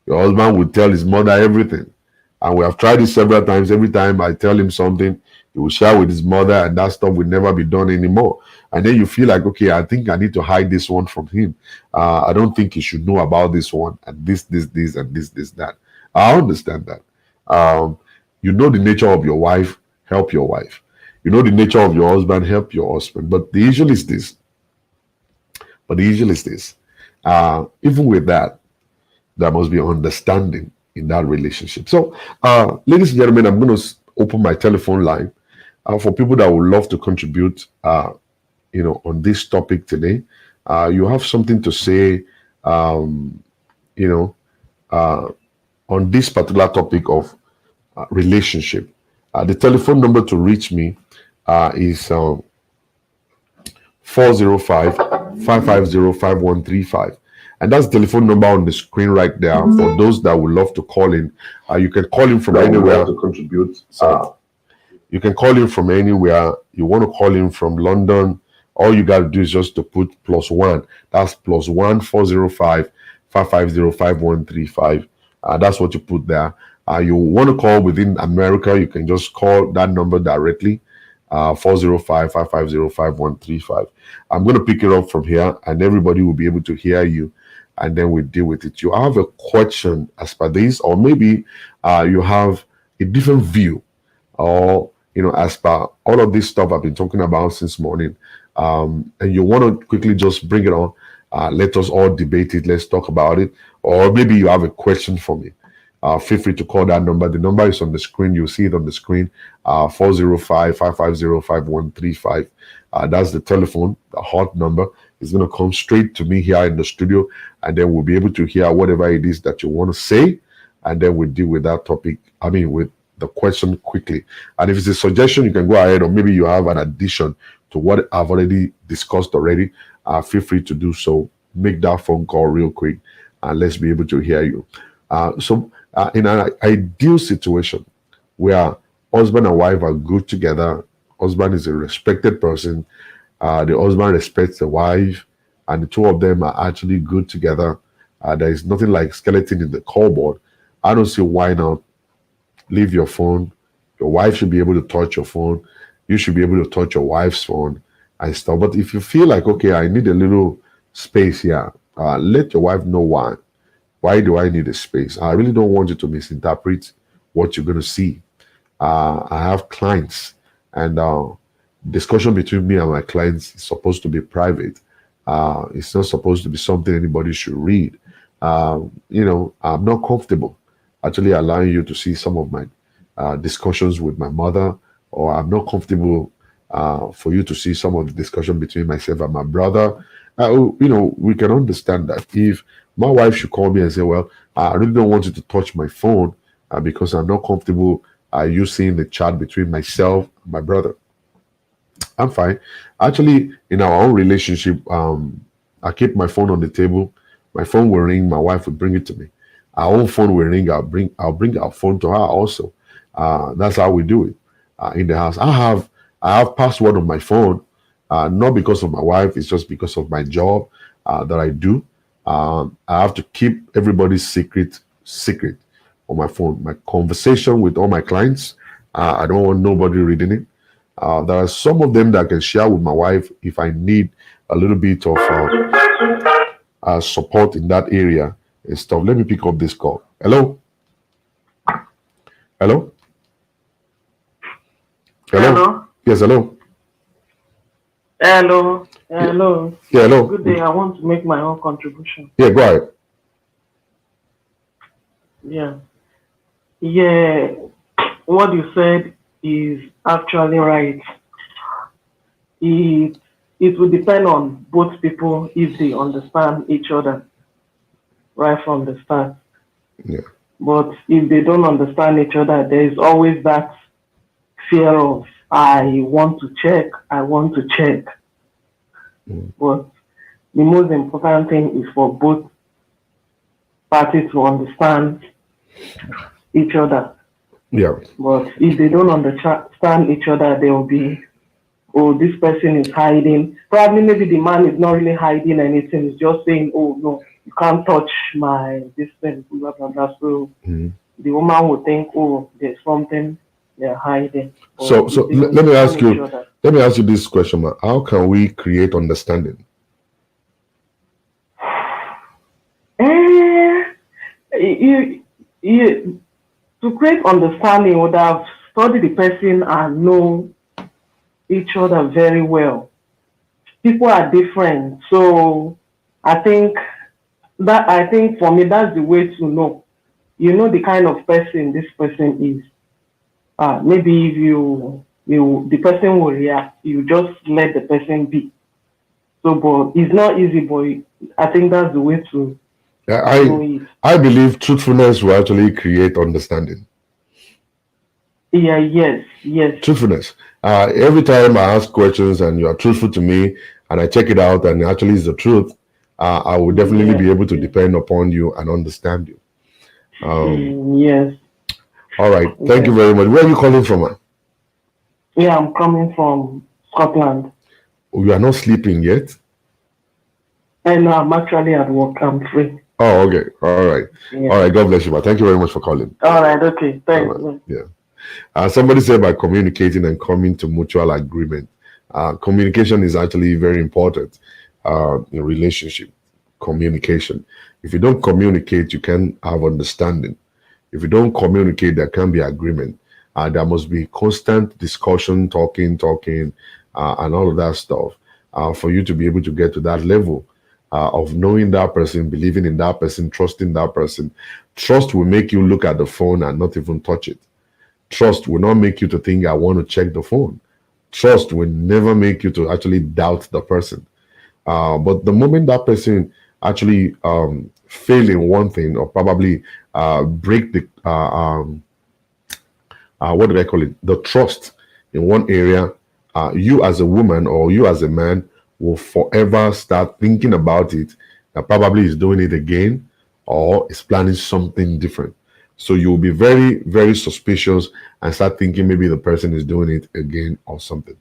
Your husband will tell his mother everything. And we have tried it several times. Every time I tell him something, he will share with his mother, and that stuff will never be done anymore. And then you feel like, okay, I think I need to hide this one from him. I don't think he should know about this one, and this, and this, that. I understand that. You know the nature of your wife, help your wife. You know the nature of your husband, help your husband. But the issue is this. Even with that, there must be understanding in that relationship. So, ladies and gentlemen, I'm going to open my telephone line for people that would love to contribute, on this topic today. You have something to say, you know, on this particular topic of relationship. The telephone number to reach me is 405-550-5135. And that's the telephone number on the screen right there. For those that would love to call in, you can call in from anywhere to contribute. You can call in from anywhere. You want to call in from London, all you got to do is just to put +1. That's +1 405-550-5135. That's what you put there. You want to call within America, you can just call that number directly. 405-550-5135. I'm going to pick it up from here, and everybody will be able to hear you, and then we deal with it. You have a question as per this, or maybe you have a different view, or as per all of this stuff I've been talking about since morning, and you want to quickly just bring it on. Let us all debate it. Let's talk about it. Or maybe you have a question for me. Feel free to call that number. The number is on the screen. You'll see it on the screen. 405-550-5135. That's the telephone, the hot number. It's going to come straight to me here in the studio, and then we'll be able to hear whatever it is that you want to say, and then we'll deal with that topic. With the question quickly. And if it's a suggestion, you can go ahead, or maybe you have an addition to what I've already discussed already. Feel free to do so. Make that phone call real quick, and let's be able to hear you. In an ideal situation where husband and wife are good together, husband is a respected person, the husband respects the wife, and the two of them are actually good together. There is nothing like skeleton in the cupboard. I don't see why not leave your phone. Your wife should be able to touch your phone. You should be able to touch your wife's phone and stuff. But if you feel like, okay, I need a little space here, let your wife know why. Why do I need a space? I really don't want you to misinterpret what you're going to see. I have clients, and discussion between me and my clients is supposed to be private. It's not supposed to be something anybody should read. I'm not comfortable actually allowing you to see some of my discussions with my mother, or I'm not comfortable for you to see some of the discussion between myself and my brother. We can understand that. If my wife should call me and say, well, I really don't want you to touch my phone because I'm not comfortable you seeing the chat between myself and my brother, I'm fine. Actually, in our own relationship, I keep my phone on the table. My phone will ring. My wife will bring it to me. Our own phone will ring. I'll bring our phone to her also. That's how we do it in the house. I have password on my phone, not because of my wife. It's just because of my job that I do. I have to keep everybody's secret on my phone. My conversation with all my clients, I don't want nobody reading it. There are some of them that I can share with my wife if I need a little bit of support in that area and stuff. Let me pick up this call. Hello? Hello? Hello? Yes, hello? Hello? Hello? Yeah, hello? Good day. I want to make my own contribution. Yeah, go ahead. Yeah, what you said is actually right. It will depend on both people if they understand each other right from the start. Yeah. But if they don't understand each other, there is always that fear of, I want to check. But the most important thing is for both parties to understand each other. Yeah. But if they don't understand each other, there will be oh, this person is hiding. Probably maybe the man is not really hiding anything. He's just saying, oh no, you can't touch my this thing, blah blah blah. So Mhm. the woman would think, oh, there's something they're hiding. Or So, if they let me ask understand each you. other. Let me ask you this question, man. How can we create understanding? Eh, you, to create understanding would have studied the person and know each other very well. People are different, so I think I think for me that's the way to know. You know the kind of person this person is. Maybe if the person will react, you just let the person be. So, but it's not easy, but I think that's the way to Yeah, know it. I believe truthfulness will actually create understanding. Yeah, yes. Truthfulness. Every time I ask questions and you are truthful to me, and I check it out and it actually is the truth, I will definitely be able to depend upon you and understand you. Yes. All right. Thank you very much. Where are you calling from, man? Yeah, I'm coming from Scotland. You are not sleeping yet? And I'm actually at work. I'm free. Oh, okay. All right. Yeah. All right. God bless you, man. Thank you very much for calling. All right. Okay. Thanks. All right. Yeah. Somebody said by communicating and coming to mutual agreement. Communication is actually very important in relationship. Communication. If you don't communicate, you can't have understanding. If you don't communicate, there can be agreement. There must be constant discussion, talking, and all of that stuff for you to be able to get to that level of knowing that person, believing in that person, trusting that person. Trust will make you look at the phone and not even touch it. Trust will not make you to think, I want to check the phone. Trust will never make you to actually doubt the person. But the moment that person actually fail in one thing, or probably break the what do I call it? The trust in one area, you as a woman or you as a man will forever start thinking about it. Probably is doing it again or is planning something different. So you'll be very, very suspicious and start thinking maybe the person is doing it again or something.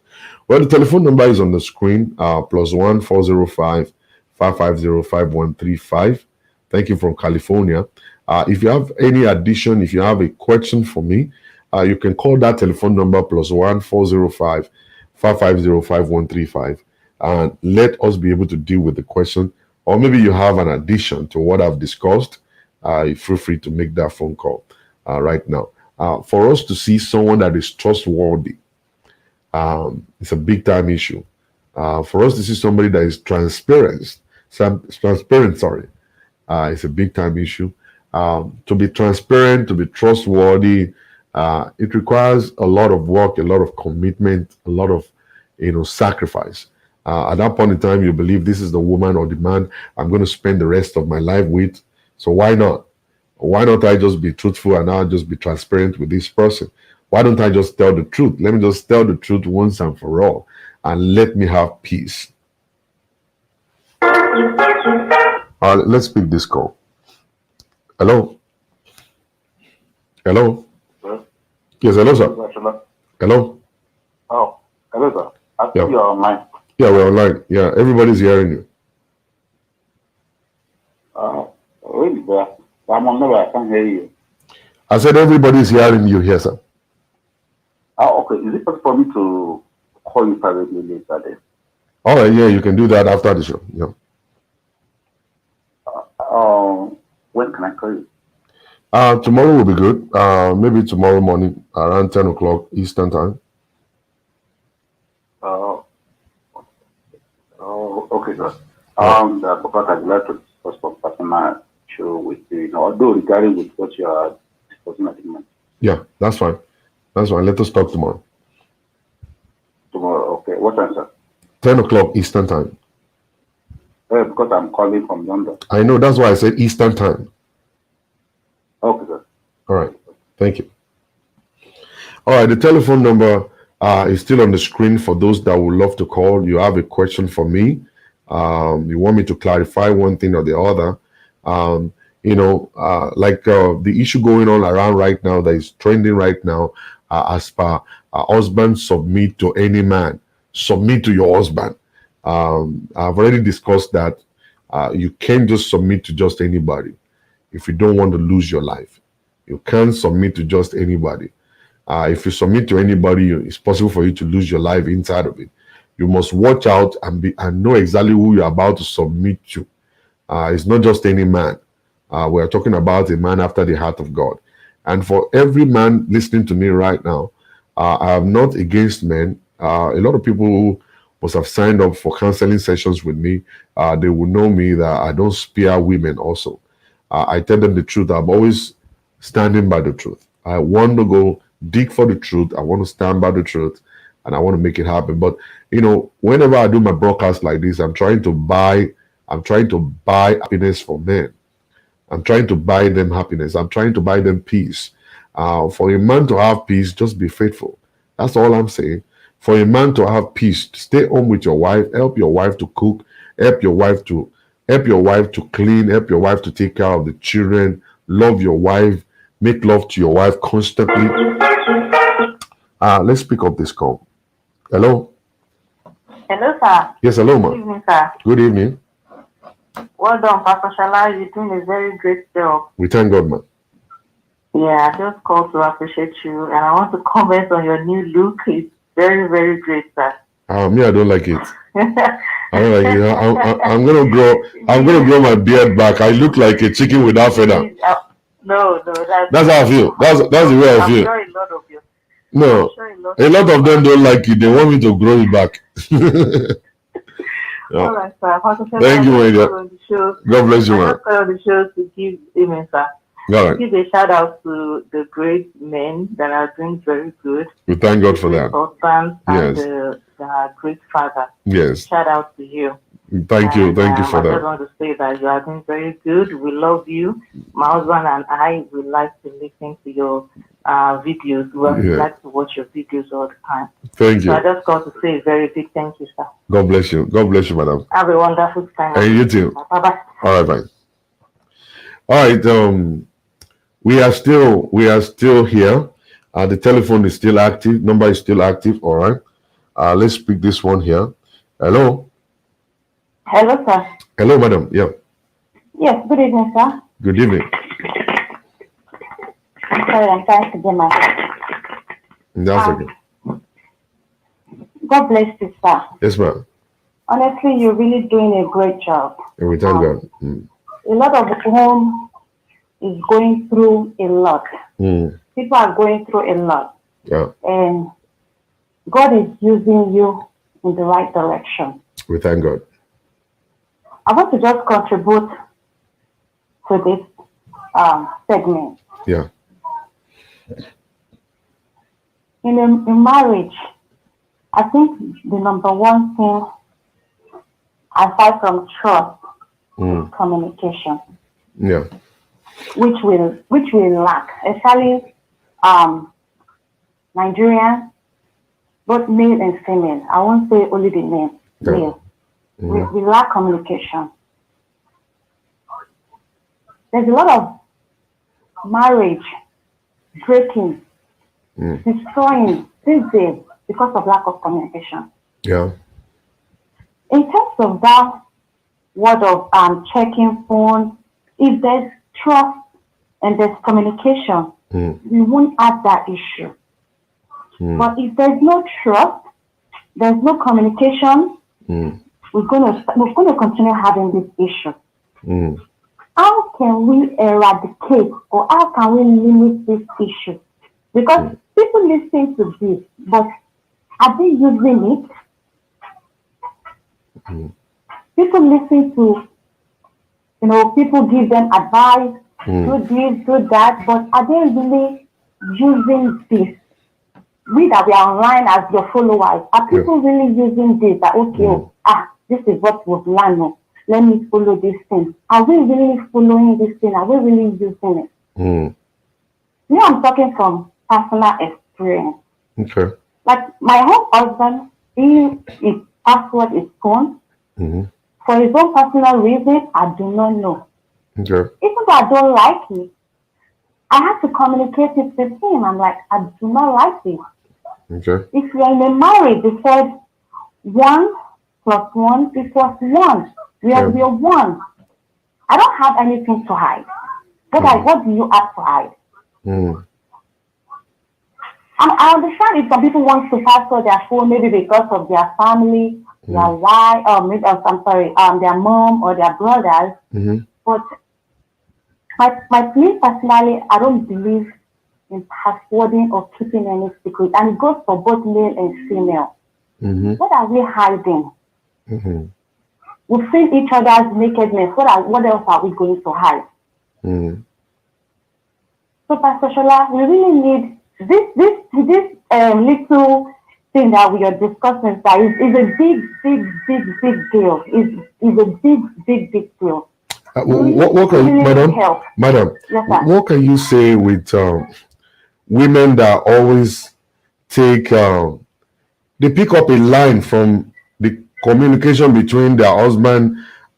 Well, the telephone number is on the screen, +1 405 550 5135. Thank you from California. If you have any addition, if you have a question for me, you can call that telephone number +1 405 550 5135 and let us be able to deal with the question. Or maybe you have an addition to what I've discussed. Feel free to make that phone call right now. For us to see someone that is trustworthy, it's a big time issue. For us to see somebody that is transparent, it's a big time issue. To be transparent, to be trustworthy, it requires a lot of work, a lot of commitment, a lot of sacrifice. At that point in time, you believe this is the woman or the man I'm going to spend the rest of my life with. So why not? Why not I just be truthful and I'll just be transparent with this person? Why don't I just tell the truth? Let me just tell the truth once and for all, and let me have peace. Let's pick this call. Hello? Hello? Yes, hello, sir. Hello? Oh, hello, sir. I think Yeah. you're online. Yeah, we're online. Yeah, everybody's hearing you. Really, but I'm on number. I can't hear you. I said everybody's hearing you here, sir. Oh, okay. Is it possible for me to call you privately later then? All right, yeah, you can do that after the show. Yeah. When can I call you? Tomorrow will be good. Maybe tomorrow morning around 10 o'clock Eastern time. Okay, sir. Because I'd like to discuss some personal show with you, although regarding with what you are discussing at the moment. Yeah, that's fine. That's fine. Let us talk tomorrow. Tomorrow, okay. What time, sir? 10 o'clock Eastern time. Because I'm calling from London. I know, that's why I said Eastern time. Okay, sir. All right. Thank you. All right. The telephone number is still on the screen for those that would love to call. You have a question for me. You want me to clarify one thing or the other. The issue going on around right now that is trending right now, as per husband submit to any man. submit to your husband. I've already discussed that you can't just submit to just anybody if you don't want to lose your life. You can't submit to just anybody. If you submit to anybody, it's possible for you to lose your life inside of it. You must watch out and know exactly who you're about to submit to. It's not just any man. We're talking about a man after the heart of God. And for every man listening to me right now, I am not against men. A lot of people who must have signed up for counseling sessions with me, they will know me that I don't spare women also. I tell them the truth. I'm always standing by the truth. I want to go dig for the truth. I want to stand by the truth, and I want to make it happen. But whenever I do my broadcast like this, I'm trying to buy happiness for men. I'm trying to buy them happiness. I'm trying to buy them peace. For a man to have peace, just be faithful. That's all I'm saying. For a man to have peace, stay home with your wife, help your wife to cook, help your wife to clean, help your wife to take care of the children, love your wife, make love to your wife constantly. Let's pick up this call. Hello? Hello, sir. Yes, hello, ma. Good evening, sir. Good evening. Well done, Pastor Shala. You're doing a very great job. We thank God, ma. Yeah, I just called to appreciate you, and I want to comment on your new look. It's very, very great, sir. Me, I don't like it. I don't like it. I'm gonna grow my beard back. I look like a chicken without feather. No, That's how I feel. That's the way I feel. I'm sure a lot of you. No, a lot of them don't like it. They want me to grow it back. All right, sir. Thank you, my dear. God bless you, man. On the show to give amen, sir. All right. Give a shout out to the great men that are doing very good. We thank God for that. Husbands and Yes. the great father. Yes. Shout out to you. Thank you for I just that. want to say that you are doing very good. We love you. My husband and I would like to listen to your videos. We like to watch your videos all the time. Thank you. So I just got to say a very big thank you, sir. God bless you. God bless you, madam. Have a wonderful time. And you too. Bye-bye. All right, bye. All right. We are still here. The telephone is still active. Number is still active. All right. Let's pick this one here. Hello. Hello, sir. Hello, madam. Yeah. Yes, good evening, sir. Good evening. I'm sorry, I'm trying to get my... That's okay. God bless you, sir. Yes, ma'am. Honestly, you're really doing a great job. And we thank God. A lot of home is going through a lot. People are going through a lot. Yeah. And God is using you in the right direction. We thank God. I want to just contribute to this segment. Yeah. In marriage, I think the number one thing, aside from trust, is communication. Yeah. Which we lack, especially Nigerians, both male and female. I won't say only the men. Male. We lack communication. There's a lot of marriage breaking, destroying these days because of lack of communication. Yeah. In terms of that word of checking phone, if there's trust and there's communication, we won't have that issue. But if there's no trust, there's no communication, we're gonna continue having this issue. How can we eradicate or how can we limit this issue? Because people listen to this, but are they using it? People listen to, people give them advice, do this, do that, but are they really using this? We that we are online as your followers, are people really using this? That this is what we've learned. Let me follow this thing. Are we really following this thing? Are we really using it? Me, I'm talking from personal experience. Okay. Like my own husband, his password is gone. For his own personal reason, I do not know. Okay. Even though I don't like it, I have to communicate it with him. I'm like, I do not like it. Okay. If you're in a marriage, they said 1 plus 1 equals 1. We are one. I don't have anything to hide. What do you have to hide? I understand if some people want to password their phone maybe because of their family, their wife, their mom or their brothers. But me personally, I don't believe in passwording or keeping any secret, and it goes for both male and female. What are we hiding? We've seen each other's nakedness. What else are we going to hide? So, Pastor Shola, we really need this little thing that we are discussing. That is a big deal. Is a big deal. What can you, madam? Yes, what can you say with women that always take they pick up a line from the communication between their husband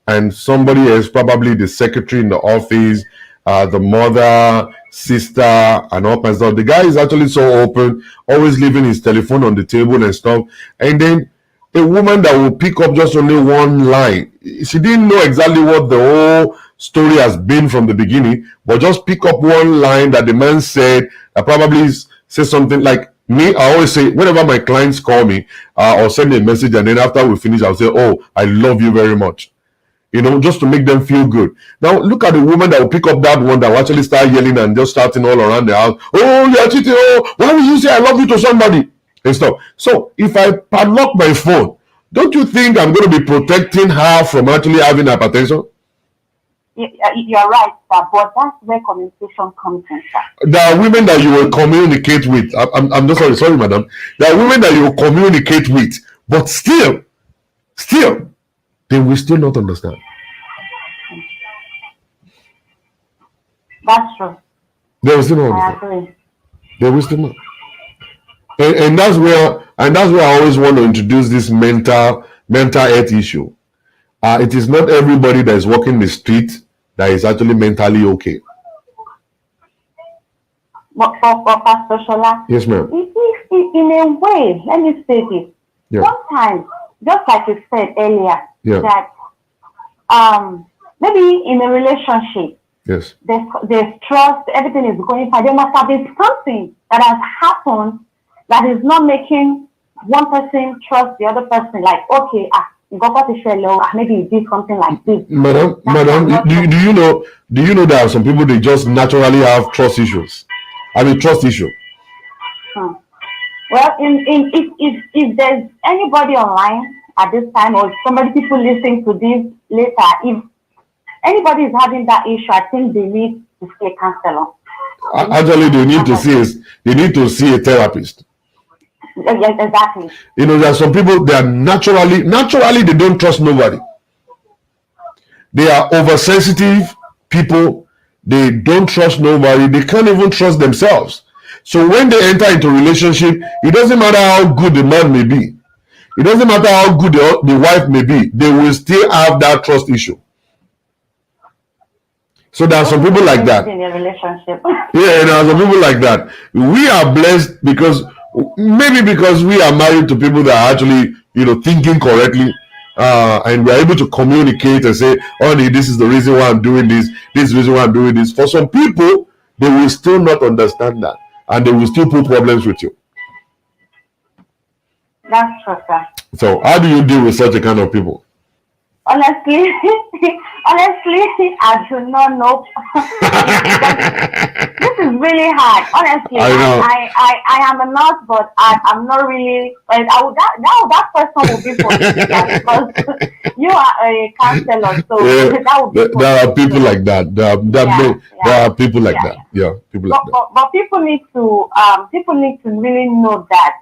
and somebody else, probably the secretary in the office, the mother, sister, and all kinds of stuff. The guy is actually so open, always leaving his telephone on the table and stuff. And then a woman that will pick up just only one line. She didn't know exactly what the whole story has been from the beginning, but just pick up one line that the man said, that probably says something like, me, I always say, whenever my clients call me or send me a message, and then after we finish, I'll say, oh, I love you very much. You know, just to make them feel good. Now, look at the woman that will pick up that one that will actually start yelling and just starting all around the house. Oh, you're cheating. Oh, why would you say I love you to somebody? And stuff. So, if I padlock my phone, don't you think I'm going to be protecting her from actually having hypertension? You're right, sir, but that's where communication comes in, sir. There are women that you will communicate with. I'm just sorry, madam. There are women that you will communicate with, but still, they will still not understand. That's true. They will still not I understand. agree. They will still not. And that's where I always want to introduce this mental health issue. It is not everybody that is walking the street that is actually mentally okay. But for Pastor Shola, Yes, ma'am. in a way, let me say this. Yeah. Sometimes, just like you said earlier, Yeah. that maybe in a relationship, Yes. there's trust, everything is going fine. There must have been something that has happened that is not making one person trust the other person. Like, okay, maybe you did something like this. Madam, do you know there are some people they just naturally have trust issues? I mean trust issue. Well, if there's anybody online at this time or people listening to this later, if anybody is having that issue, I think they need to see a counselor. Actually, they need to see a therapist. Yes, exactly. You know, there are some people they are naturally they don't trust nobody. They are oversensitive people. They don't trust nobody. They can't even trust themselves. So when they enter into a relationship, it doesn't matter how good the man may be. It doesn't matter how good the wife may be. They will still have that trust issue. So there are some people like that. In a relationship. Yeah, there are some people like that. We are blessed because we are married to people that are actually, thinking correctly, and we are able to communicate and say, honey, this is the reason why I'm doing this. This is the reason why I'm doing this. For some people, they will still not understand that, and they will still put problems with you. That's true, sir. So how do you deal with such a kind of people? Honestly, I do not know. This is really hard. Honestly, I know. I am a nurse, but I'm not really. Like, that person will be for you, because you are a counselor. So Yeah, that would be there are people like that. There are people like Yeah. that. Yeah, people like that. But people need to really know that.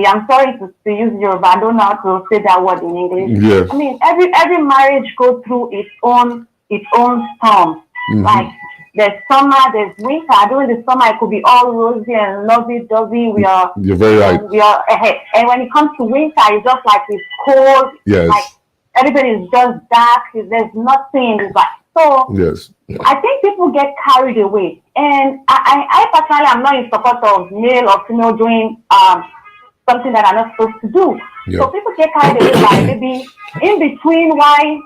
I'm sorry to use Yoruba. I don't know how to say that word in English. Yes. I mean, every marriage goes through its own storm. Like there's summer, there's winter. During the summer, it could be all rosy and lovey-dovey. You're very right. And when it comes to winter, it's just like it's cold. Yes. Like everybody is just dark. There's nothing. It's like So Yes. I think people get carried away. And I personally am not in support of male or female doing something that I'm not supposed to do. Yeah. So people get carried away by maybe in between why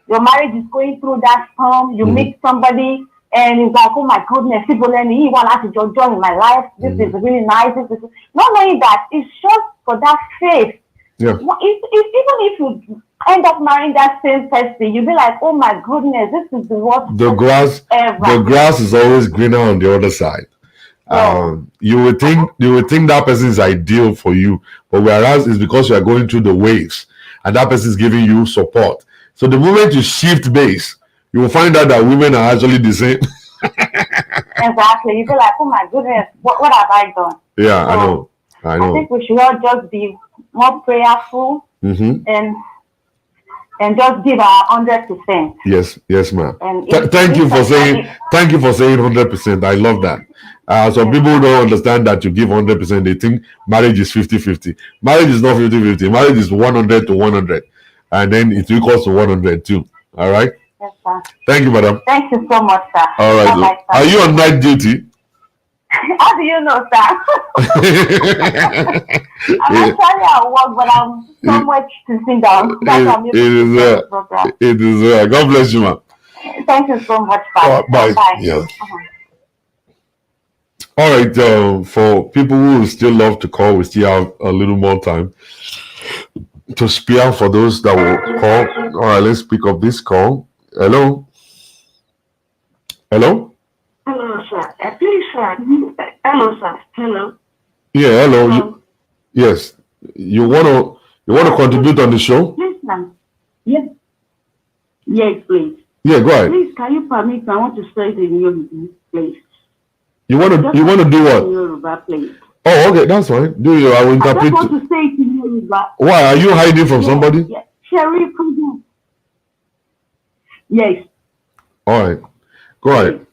your marriage is going through that storm, you meet somebody and it's like, oh my goodness, people let me want to join in my life. This is really nice. This is not knowing that it's just for that faith. Yeah. Even if you end up marrying that same person, you'll be like, oh my goodness, this is the worst The grass is always greener on the other side. You would think that person is ideal for you, but whereas it's because you are going through the waves and that person is giving you support. So the moment you shift base, you will find out that women are actually the same. Exactly. You feel like, oh my goodness, what have I done? Yeah, So, I know. I think we should all just be more prayerful and just give our 100%. Yes, ma'am. And Thank you for saying 100%. I love that. Some people don't understand that you give 100%. They think marriage is 50-50. Marriage is not 50-50. Marriage is 100 to 100, and then it equals to 100 too. All right. Yes, sir. Thank you, madam. Thank you so much, sir. All right. Bye-bye, sir. Are you on night duty? How do you know, sir? I'm actually at work, but I'm so much to sit down. That's why I'm using this program. It is. God bless you, ma'am. Thank you so much. Bye. Bye. Yeah. All right. For people who still love to call, we still have a little more time to spare for those that will call. All right. Let's pick up this call. Hello. Hello, sir. Please, sir. Hello, sir. Hello. Yeah. Hello. Yes. You want to contribute on the show? Please, ma'am. Yes. Yes, please. Yeah. Go ahead. Please, can you permit? I want to say it in Yoruba, please. You want to do what? In Yoruba, please. Oh, okay. That's fine. Do you? I will I interpret. just want to say it in Yoruba. Why are you hiding from somebody? Yes. Sherry program. Yes. All right. Go ahead.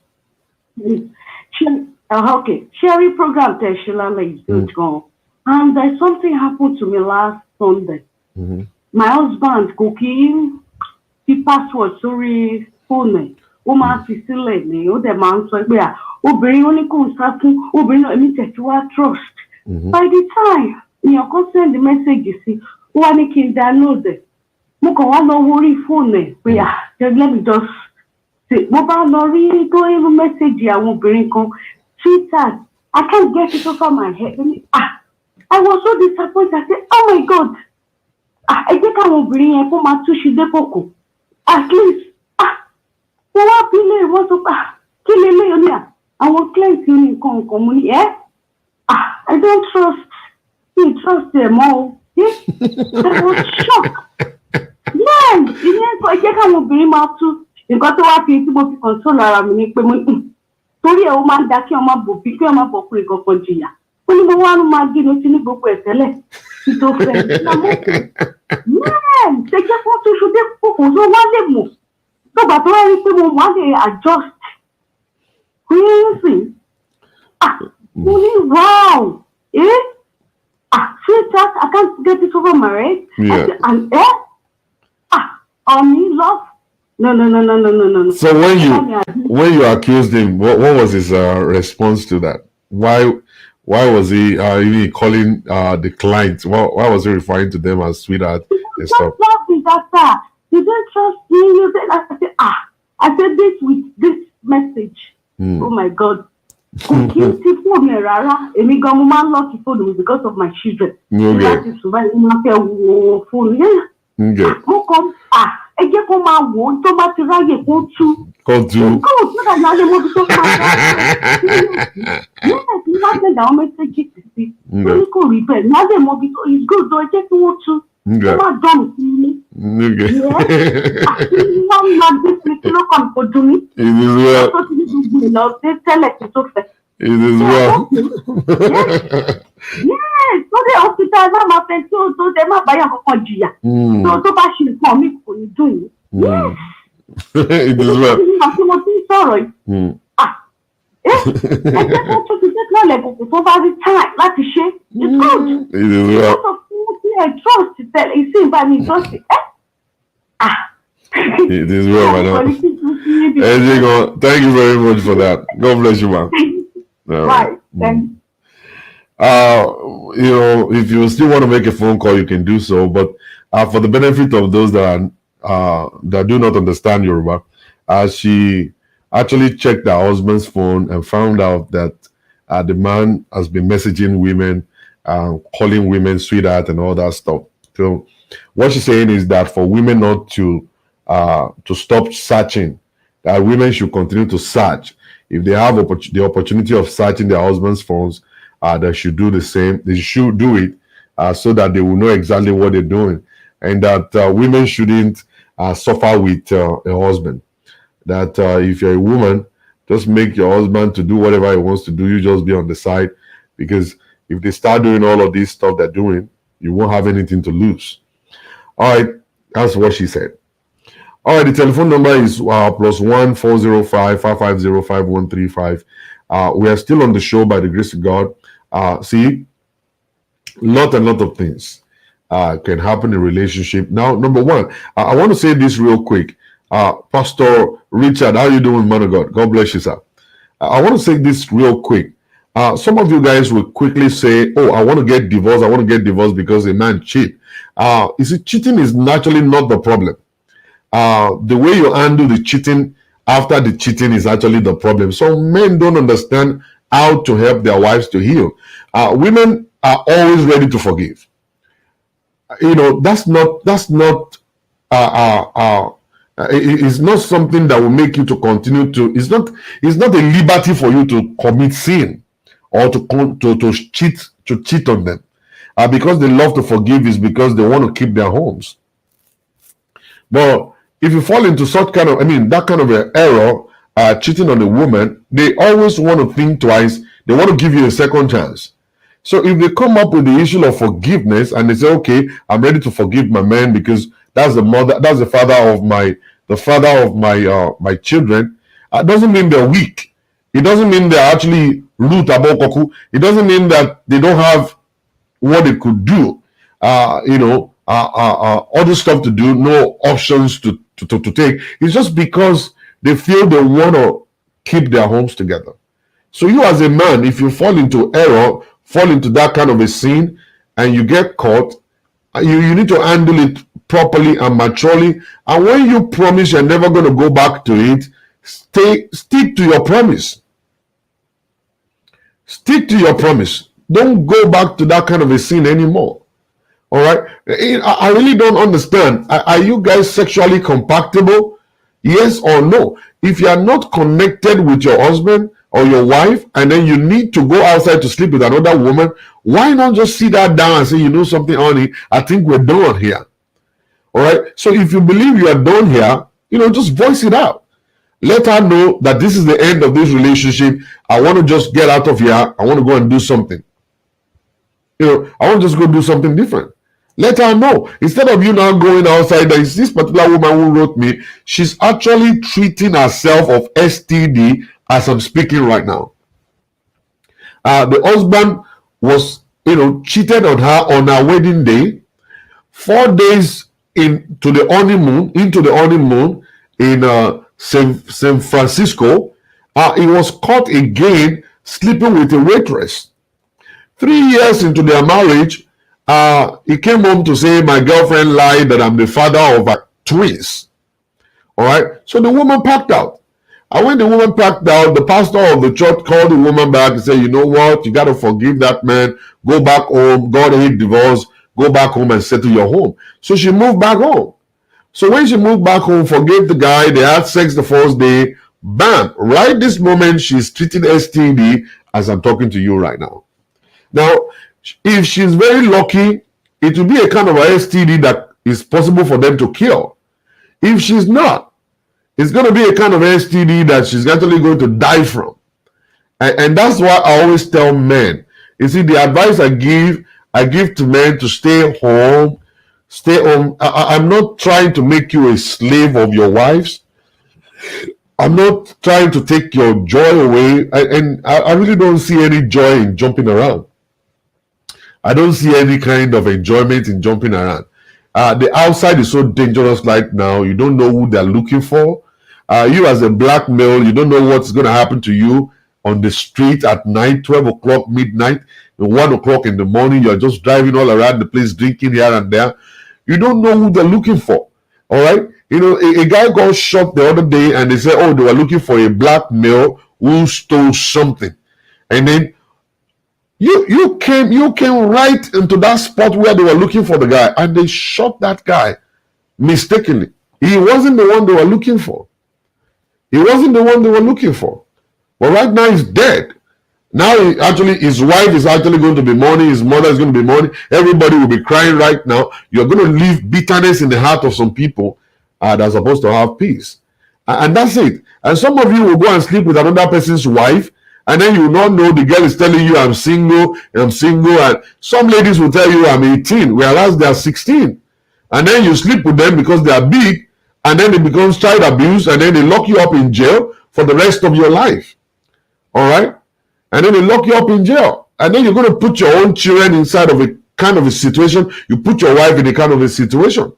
Okay. Sherry program is good going. And there's something happened to me last Sunday. My husband cooking, he password sorry phone. Ó máa fi sílẹ̀ ni ó dẹ̀ máa ń sọ pé obìnrin ó ní kò ń sá fún obìnrin náà èmi tẹ̀sí wá trust. By the time èèyàn kan send the message sí ó wá ní kí n download ẹ̀ mo kàn wá lọ wo orí fóònù ẹ̀ pé let me just say mo bá lọ rí tó irú message àwọn obìnrin kan Twitter I can't get it over my head. I was so disappointed. I said, oh my God. I think I will bring a for my sushi depoko. At least, what people want to kill a millionaire. I will claim in community. I don't trust. He trust them all. I was shocked. Man, I think I will bring my two. You got to have people to control around. Torí ẹ̀ ó máa ń dá kí ọmọ bò bí kí ọmọ bọ̀kùnrin kankan jìyà ó ní mo wá ń máa gé ní ti ní gbogbo ẹ̀ tẹ́lẹ̀ tí tó fẹ́ mẹ́ẹ̀n ṣẹ́jẹ́ fún tó ṣubé kòkò tó wá lè mọ̀ tó gbà tó wá rí pé mo wá lè adjust crazy mo ní wow sweetheart I can't get it over my head and on me love. No. So when you accused him, what was his response to that? Why was he even calling the clients? Why was he referring to them as sweetheart and stuff? You don't trust me. You said I said this with this message. Oh my God. Because of my children. Ẹ jẹ́ kó máa wò ó tó bá ti ráyè kó tú. Kó tú. Kó tú dàgbà lè mọ bí tó máa bá yẹ́n tí wọ́n sẹ̀dá àwọn mẹ́sẹ̀gì sí tó ní kò rí bẹ́ẹ̀ ní á lè mọ bí tó ìgbòdo ẹ jẹ́ kí wọ́n tú. Ó máa dán mi sí ilé. Àti wọ́n máa gbé sí kí ló kàn kó dún mí. Tó ti ní gbogbo ìlọ dé tẹ́lẹ̀ kí tó fẹ́. Yes, so the hospital náà máa fẹ́ tí ó tó dé má báyà kankan jìyà. Tó bá ṣe nǹkan mi kò ní dùn yìí. Yes. It is well. Àti mo ti ń sọ̀rọ̀ yìí. Ẹgbẹ́ kan tó ti tẹ́tí ọ̀lẹ̀ kòkò tó bá rí time láti ṣe. It's good. It is well. Because of the trust tẹ̀lé ìsìn ìbá mi trust. It is well, madam. Thank you very much for that. God bless you, man. All Right. Then If you still want to make a phone call, you can do so. But for the benefit of those that do not understand Yoruba, she actually checked her husband's phone and found out that the man has been messaging women, calling women sweetheart and all that stuff. So what she's saying is that for women not to stop searching, that women should continue to search. If they have the opportunity of searching their husband's phones, they should do the same. They should do it so that they will know exactly what they're doing, and that women shouldn't suffer with a husband. That if you're a woman, just make your husband to do whatever he wants to do. You just be on the side, because if they start doing all of this stuff they're doing, you won't have anything to lose. All right, that's what she said. All right, the telephone number is +1 405 550 5135. We are still on the show by the grace of God. See, lot of things can happen in a relationship. Now, number one, I want to say this real quick. Pastor Richard, how you doing, man of God? God bless you, sir. I want to say this real quick. Some of you guys will quickly say, oh, I want to get divorced. I want to get divorced because a man cheat. You see, cheating is naturally not the problem. The way you handle the cheating after the cheating is actually the problem. So men don't understand how to help their wives to heal. Women are always ready to forgive. That's not it's not something that will make you to continue to. It's not a liberty for you to commit sin or to cheat on them. Because they love to forgive is because they want to keep their homes. But if you fall into such kind of, that kind of an error, cheating on a woman, they always want to think twice. They want to give you a second chance. So if they come up with the issue of forgiveness and they say, okay, I'm ready to forgive my man because that's the father of my children, doesn't mean they're weak. It doesn't mean they're actually root abokoku. It doesn't mean that they don't have what they could do. Other stuff to do, no options to take. It's just because they feel they want to keep their homes together. So you as a man, if you fall into error, fall into that kind of a sin, and you get caught, you need to handle it properly and maturely. And when you promise you're never going to go back to it, stick to your promise. Stick to your promise. Don't go back to that kind of a sin anymore. All right. I really don't understand. Are you guys sexually compatible? Yes or no? If you are not connected with your husband or your wife, and then you need to go outside to sleep with another woman, why not just sit that down and say, you know something, honey, I think we're done here. All right. So if you believe you are done here, just voice it out. Let her know that this is the end of this relationship. I want to just get out of here. I want to go and do something. I want to just go do something different. Let her know. Instead of you now going outside, there is this particular woman who wrote me. She's actually treating herself of STD as I'm speaking right now. The husband was, cheated on her on her wedding day. 4 days into the honeymoon in San Francisco, he was caught again sleeping with a waitress. 3 years into their marriage, he came home to say, my girlfriend lied that I'm the father of her twins. All right. So the woman packed out. And when the woman packed out, the pastor of the church called the woman back and said, you know what? You got to forgive that man. Go back home. God hate divorce. Go back home and settle your home. So she moved back home. So when she moved back home, forgave the guy. They had sex the first day. Bam. Right this moment, she's treating STD as I'm talking to you right now. Now, if she's very lucky, it will be a kind of a STD that is possible for them to cure. If she's not, it's going to be a kind of STD that she's actually going to die from. And that's why I always tell men, you see, the advice I give to men to stay home. I'm not trying to make you a slave of your wives. I'm not trying to take your joy away. And I really don't see any joy in jumping around. I don't see any kind of enjoyment in jumping around. The outside is so dangerous right now. You don't know who they're looking for. You as a black male, you don't know what's going to happen to you on the street at night, 12 o'clock, midnight, 1 o'clock in the morning. You're just driving all around the place, drinking here and there. You don't know who they're looking for. All right. You know, a guy got shot the other day and they said, oh, they were looking for a black male who stole something. And then you came right into that spot where they were looking for the guy and they shot that guy mistakenly. He wasn't the one they were looking for. He wasn't the one they were looking for. But right now he's dead. Now his wife is actually going to be mourning. His mother is going to be mourning. Everybody will be crying right now. You're going to leave bitterness in the heart of some people that are supposed to have peace. And that's it. And some of you will go and sleep with another person's wife, and then you will not know the girl is telling you, I'm single. And some ladies will tell you, I'm 18, whereas they are 16. And then you sleep with them because they are big, and then it becomes child abuse, and then they lock you up in jail for the rest of your life. All right? And then they lock you up in jail. And then you're going to put your own children inside of a kind of a situation. You put your wife in a kind of a situation.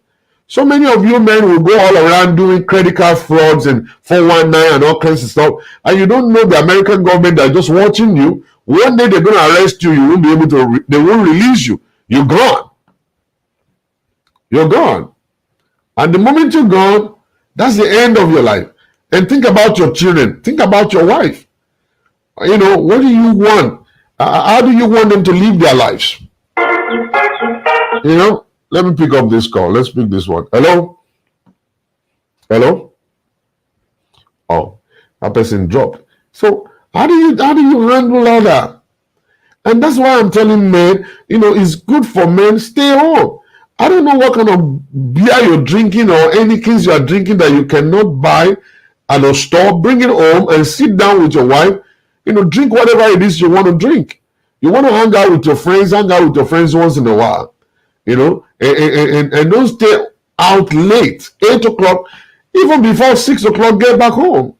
So many of you men will go all around doing credit card frauds and 419 and all kinds of stuff. And you don't know the American government that are just watching you. One day they're going to arrest you. You won't be able to, they won't release you. You're gone. You're gone. And the moment you're gone, that's the end of your life. And think about your children. Think about your wife. You know, what do you want? How do you want them to live their lives? You know, let me pick up this call. Let's pick this one. Hello? Hello? Oh, that person dropped. So how do you handle all that? And that's why I'm telling men, you know, it's good for men, stay home. I don't know what kind of beer you're drinking or any things you are drinking that you cannot buy at a store. Bring it home and sit down with your wife. You know, drink whatever it is you want to drink. You want to hang out with your friends, once in a while. You know, and don't stay out late, 8 o'clock, even before 6 o'clock, get back home.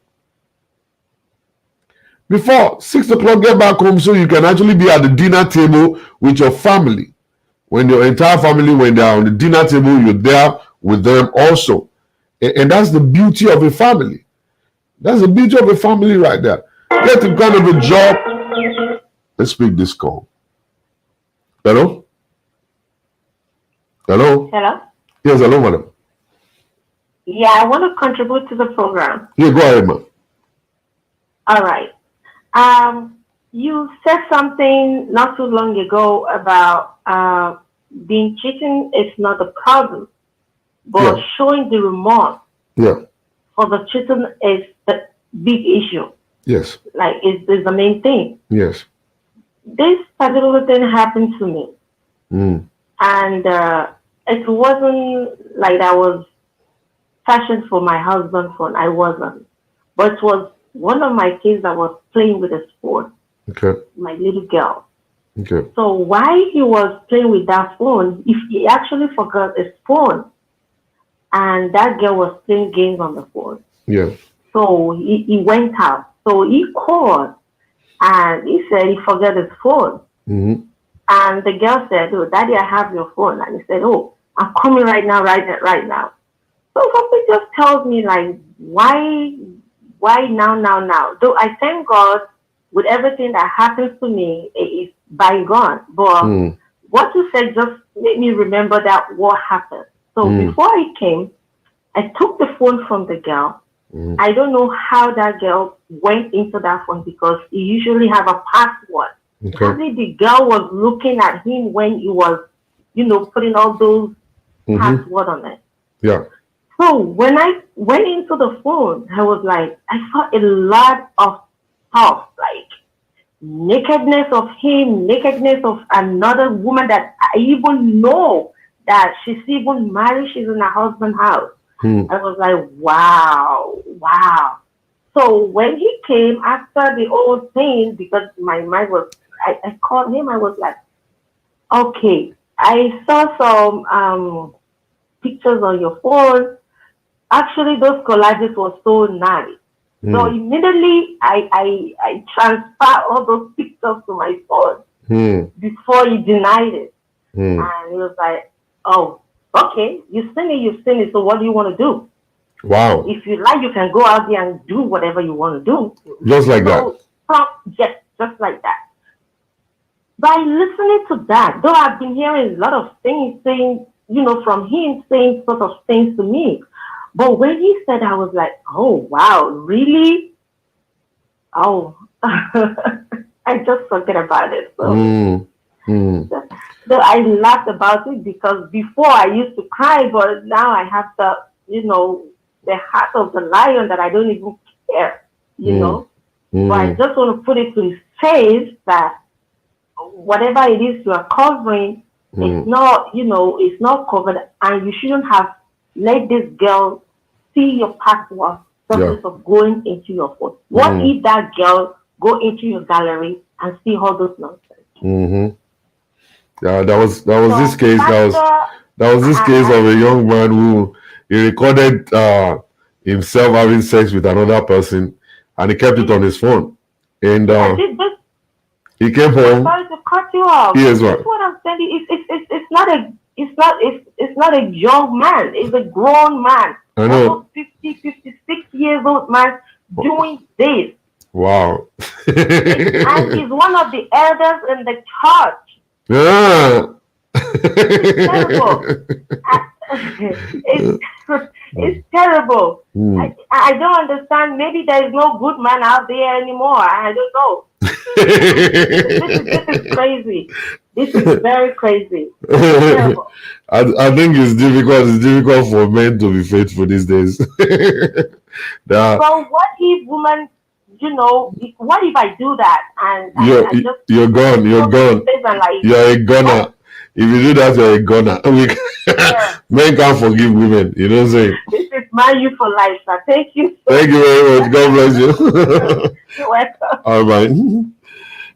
Before 6 o'clock, get back home so you can actually be at the dinner table with your family. When your entire family, when they're on the dinner table, you're there with them also. And that's the beauty of a family. That's the beauty of a family right there. Get a kind of a job. Let's pick this call. Hello? Hello? Hello? Yes, hello, madam. Yeah, I want to contribute to the program. Yeah, go ahead, ma'am. All right. You said something not too long ago about being cheating is not the problem, but showing the remorse for the cheating is the big issue. Yes. Like, it's the main thing. Yes. This particular thing happened to me. And it wasn't like I was fashioned for my husband's phone. I wasn't. But it was one of my kids that was playing with a phone. Okay. My little girl. Okay. So while he was playing with that phone, if he actually forgot his phone, and that girl was playing games on the phone. Yeah. So he went out. So he called and he said he forgot his phone. Mm-hmm. And the girl said, oh, Daddy, I have your phone. And he said, oh, I'm coming right now. So something just tells me, like, why now? Though I thank God with everything that happens to me, it is bygone. But what you said just made me remember that what happened. So before he came, I took the phone from the girl. I don't know how that girl went into that phone because he usually have a password. Okay. Probably the girl was looking at him when he was, putting all those passwords on it. Yeah. So when I went into the phone, I was like, I saw a lot of stuff, like nakedness of him, nakedness of another woman that I even know that she's even married, she's in her husband's house. I was like, wow. So when he came after the whole thing, because my mind was, I called him, I was like, okay, I saw some pictures on your phone. Actually, those collages were so nice. So immediately I transferred all those pictures to my phone before he denied it. And he was like, oh, okay, you've seen it. So what do you want to do? Wow. If you like, you can go out there and do whatever you want to do. Just like that. So, just like that. By listening to that, though I've been hearing a lot of things saying, from him saying sort of things to me. But when he said, I was like, oh, wow, really? Oh, I just forget about it. So, so I laughed about it because before I used to cry, but now I have the heart of the lion that I don't even care, But I just want to put it to his face that whatever it is you are covering, it's not, it's not covered, and you shouldn't have let this girl see your password purpose of going into your phone. What if that girl go into your gallery and see all those nonsense? Yeah, that was this case. That was this case of a young man who he recorded himself having sex with another person, and he kept it on his phone. And he came home. Sorry to cut you off. Yes, that's what I'm saying. It's not a young man. It's a grown man. I know. 50, 56 years old man doing this. Wow. And he's one of the elders in the church. Yeah. It's terrible. It's terrible. I don't understand. Maybe there is no good man out there anymore. I don't know. This is crazy. This is very crazy. I think it's difficult. It's difficult for men to be faithful these days. So what if women, what if I do that and you're gone? You're gone. You're a goner. If you do that, you're a goner. Men can't forgive women. You know what I'm saying? This is my you for life, sir. Thank you. Thank you very much. God bless you. You're welcome. All right.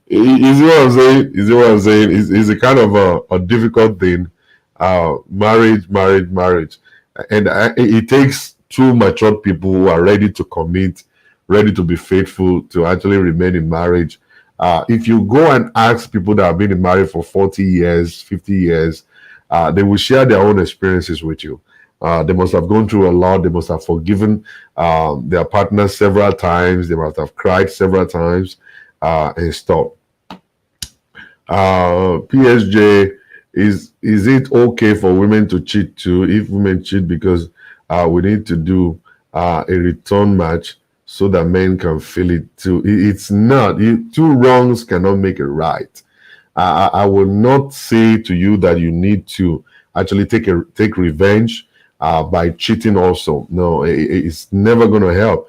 You see what I'm saying? It's a kind of a difficult thing. Marriage. And it takes two matured people who are ready to commit, ready to be faithful, to actually remain in marriage. If you go and ask people that have been in marriage for 40 years, 50 years, they will share their own experiences with you. They must have gone through a lot. They must have forgiven their partners several times. They must have cried several times and stuff. PSJ, is it okay for women to cheat too? If women cheat because we need to do a return match so that men can feel it too. It's not. Two wrongs cannot make it right. I will not say to you that you need to actually take revenge by cheating also. No, it's never going to help.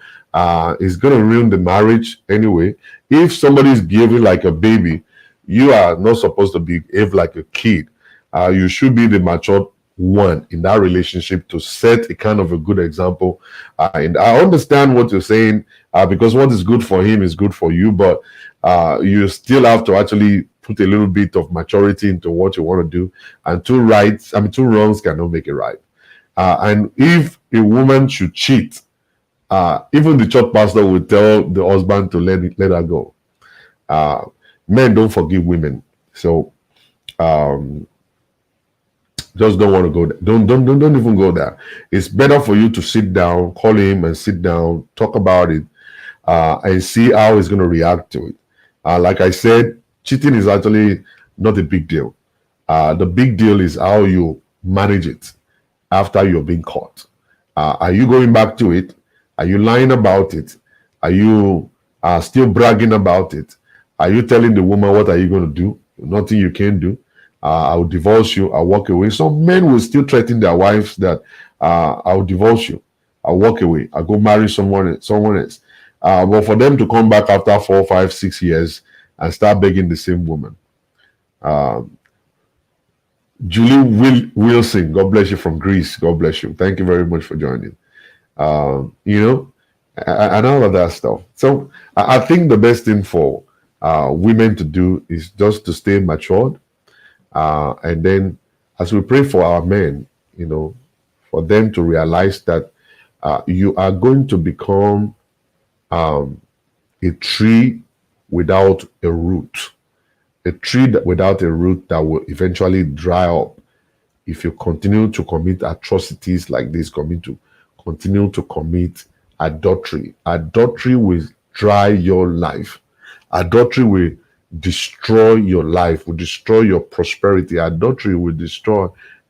It's going to ruin the marriage anyway. If somebody is behaving like a baby, you are not supposed to behave like a kid. You should be the mature one in that relationship to set a kind of a good example. And I understand what you're saying because what is good for him is good for you, but you still have to actually put a little bit of maturity into what you want to do. And two wrongs cannot make it right. And if a woman should cheat, even the church pastor will tell the husband to let her go. Men don't forgive women, so just don't want to go there. Don't even go there. It's better for you to sit down, call him and sit down, talk about it, and see how he's going to react to it. Like I said, cheating is actually not a big deal. The big deal is how you manage it after you're being caught. Are you going back to it? Are you lying about it? Are you still bragging about it? Are you telling the woman what are you going to do? Nothing you can do. I'll divorce you. I'll walk away. Some men will still threaten their wives that I'll divorce you. I'll walk away. I'll go marry someone else. But for them to come back after 4, 5, 6 years and start begging the same woman. Julie Wilson, God bless you from Greece. God bless you. Thank you very much for joining. And all of that stuff. So I think the best thing for women to do is just to stay matured. And then as we pray for our men, for them to realize that you are going to become a tree without a root. A tree without a root that will eventually dry up if you continue to commit atrocities like this, continue continue to commit adultery. Adultery will dry your life. Adultery will destroy your life, will destroy your prosperity. Adultery will destroy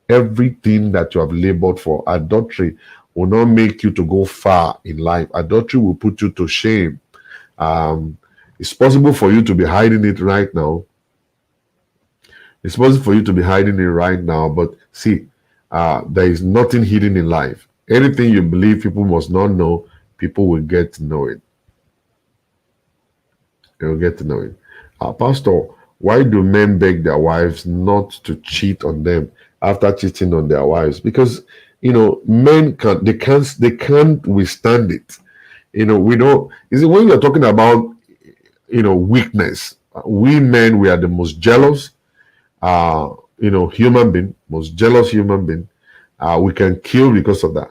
everything that you have labored for. Adultery will not make you to go far in life. Adultery will put you to shame. It's possible for you to be hiding it right now. It's possible for you to be hiding it right now, but see, there is nothing hidden in life. Anything you believe people must not know, people will get to know it. They will get to know it. Pastor, why do men beg their wives not to cheat on them after cheating on their wives? Because men can't withstand it. We don't. Is it when you're talking about weakness? We men, we are the most jealous human being, most jealous human being. We can kill because of that.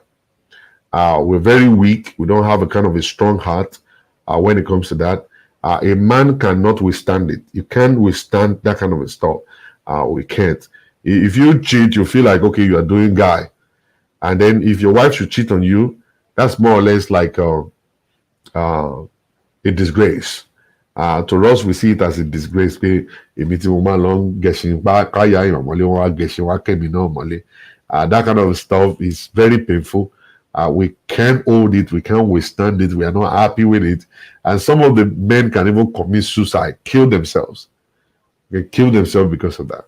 We're very weak. We don't have a kind of a strong heart when it comes to that. A man cannot withstand it. You can't withstand that kind of a stuff. We can't. If you cheat, you feel like, okay, you are doing guy. And then if your wife should cheat on you, that's more or less like a disgrace. To us, we see it as a disgrace. That kind of stuff is very painful. We can't hold it. We can't withstand it. We are not happy with it. And some of the men can even commit suicide, kill themselves. They kill themselves because of that.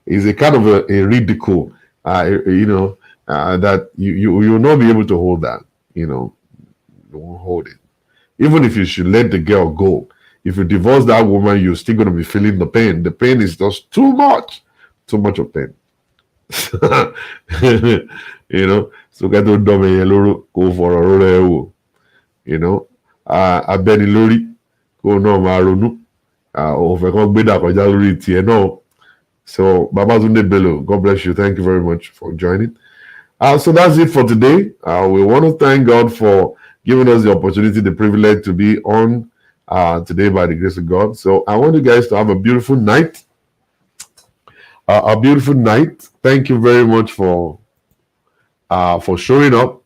It's a kind of a ridicule, that you will not be able to hold that. You won't hold it. Even if you should let the girl go, if you divorce that woman, you're still going to be feeling the pain. The pain is just too much of pain. So get to go for a roll. Abeni lori go no marunu. So Babatunde Bello, God bless you. Thank you very much for joining. So that's it for today. We want to thank God for giving us the opportunity, the privilege to be on today by the grace of God. So I want you guys to have a beautiful night. A beautiful night. Thank you very much for showing up.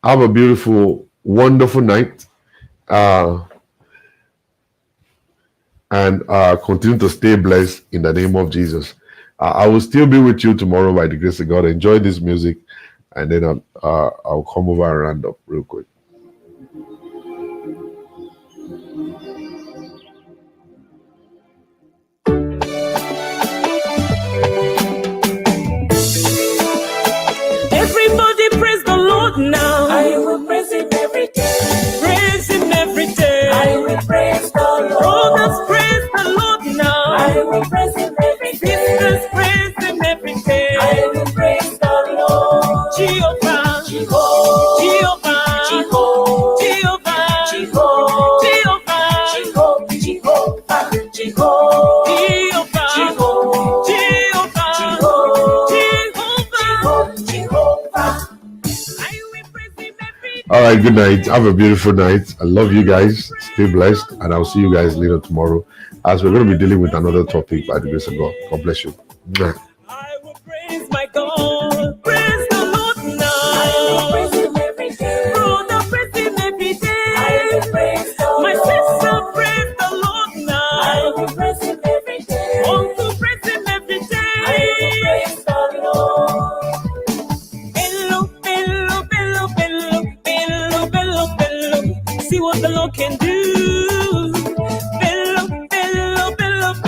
Have a beautiful, wonderful night. And continue to stay blessed in the name of Jesus. I will still be with you tomorrow by the grace of God. Enjoy this music, and then I'll come over and round up real quick. Everybody praise the Lord now. I will praise Him every day. Praise Him every day. I will praise the Lord. Brothers, praise the Lord now. I will praise Him every day. Sisters, praise Him every day. I will praise the Lord. Jehovah, Jehovah, Jehovah, Jehovah, Jehovah, Jehovah, Jehovah, Jehovah, All right, good night. Have a beautiful night. I love you guys. Stay blessed, and I'll see you guys later tomorrow as we're going to be dealing with another topic by the grace of God. God bless you.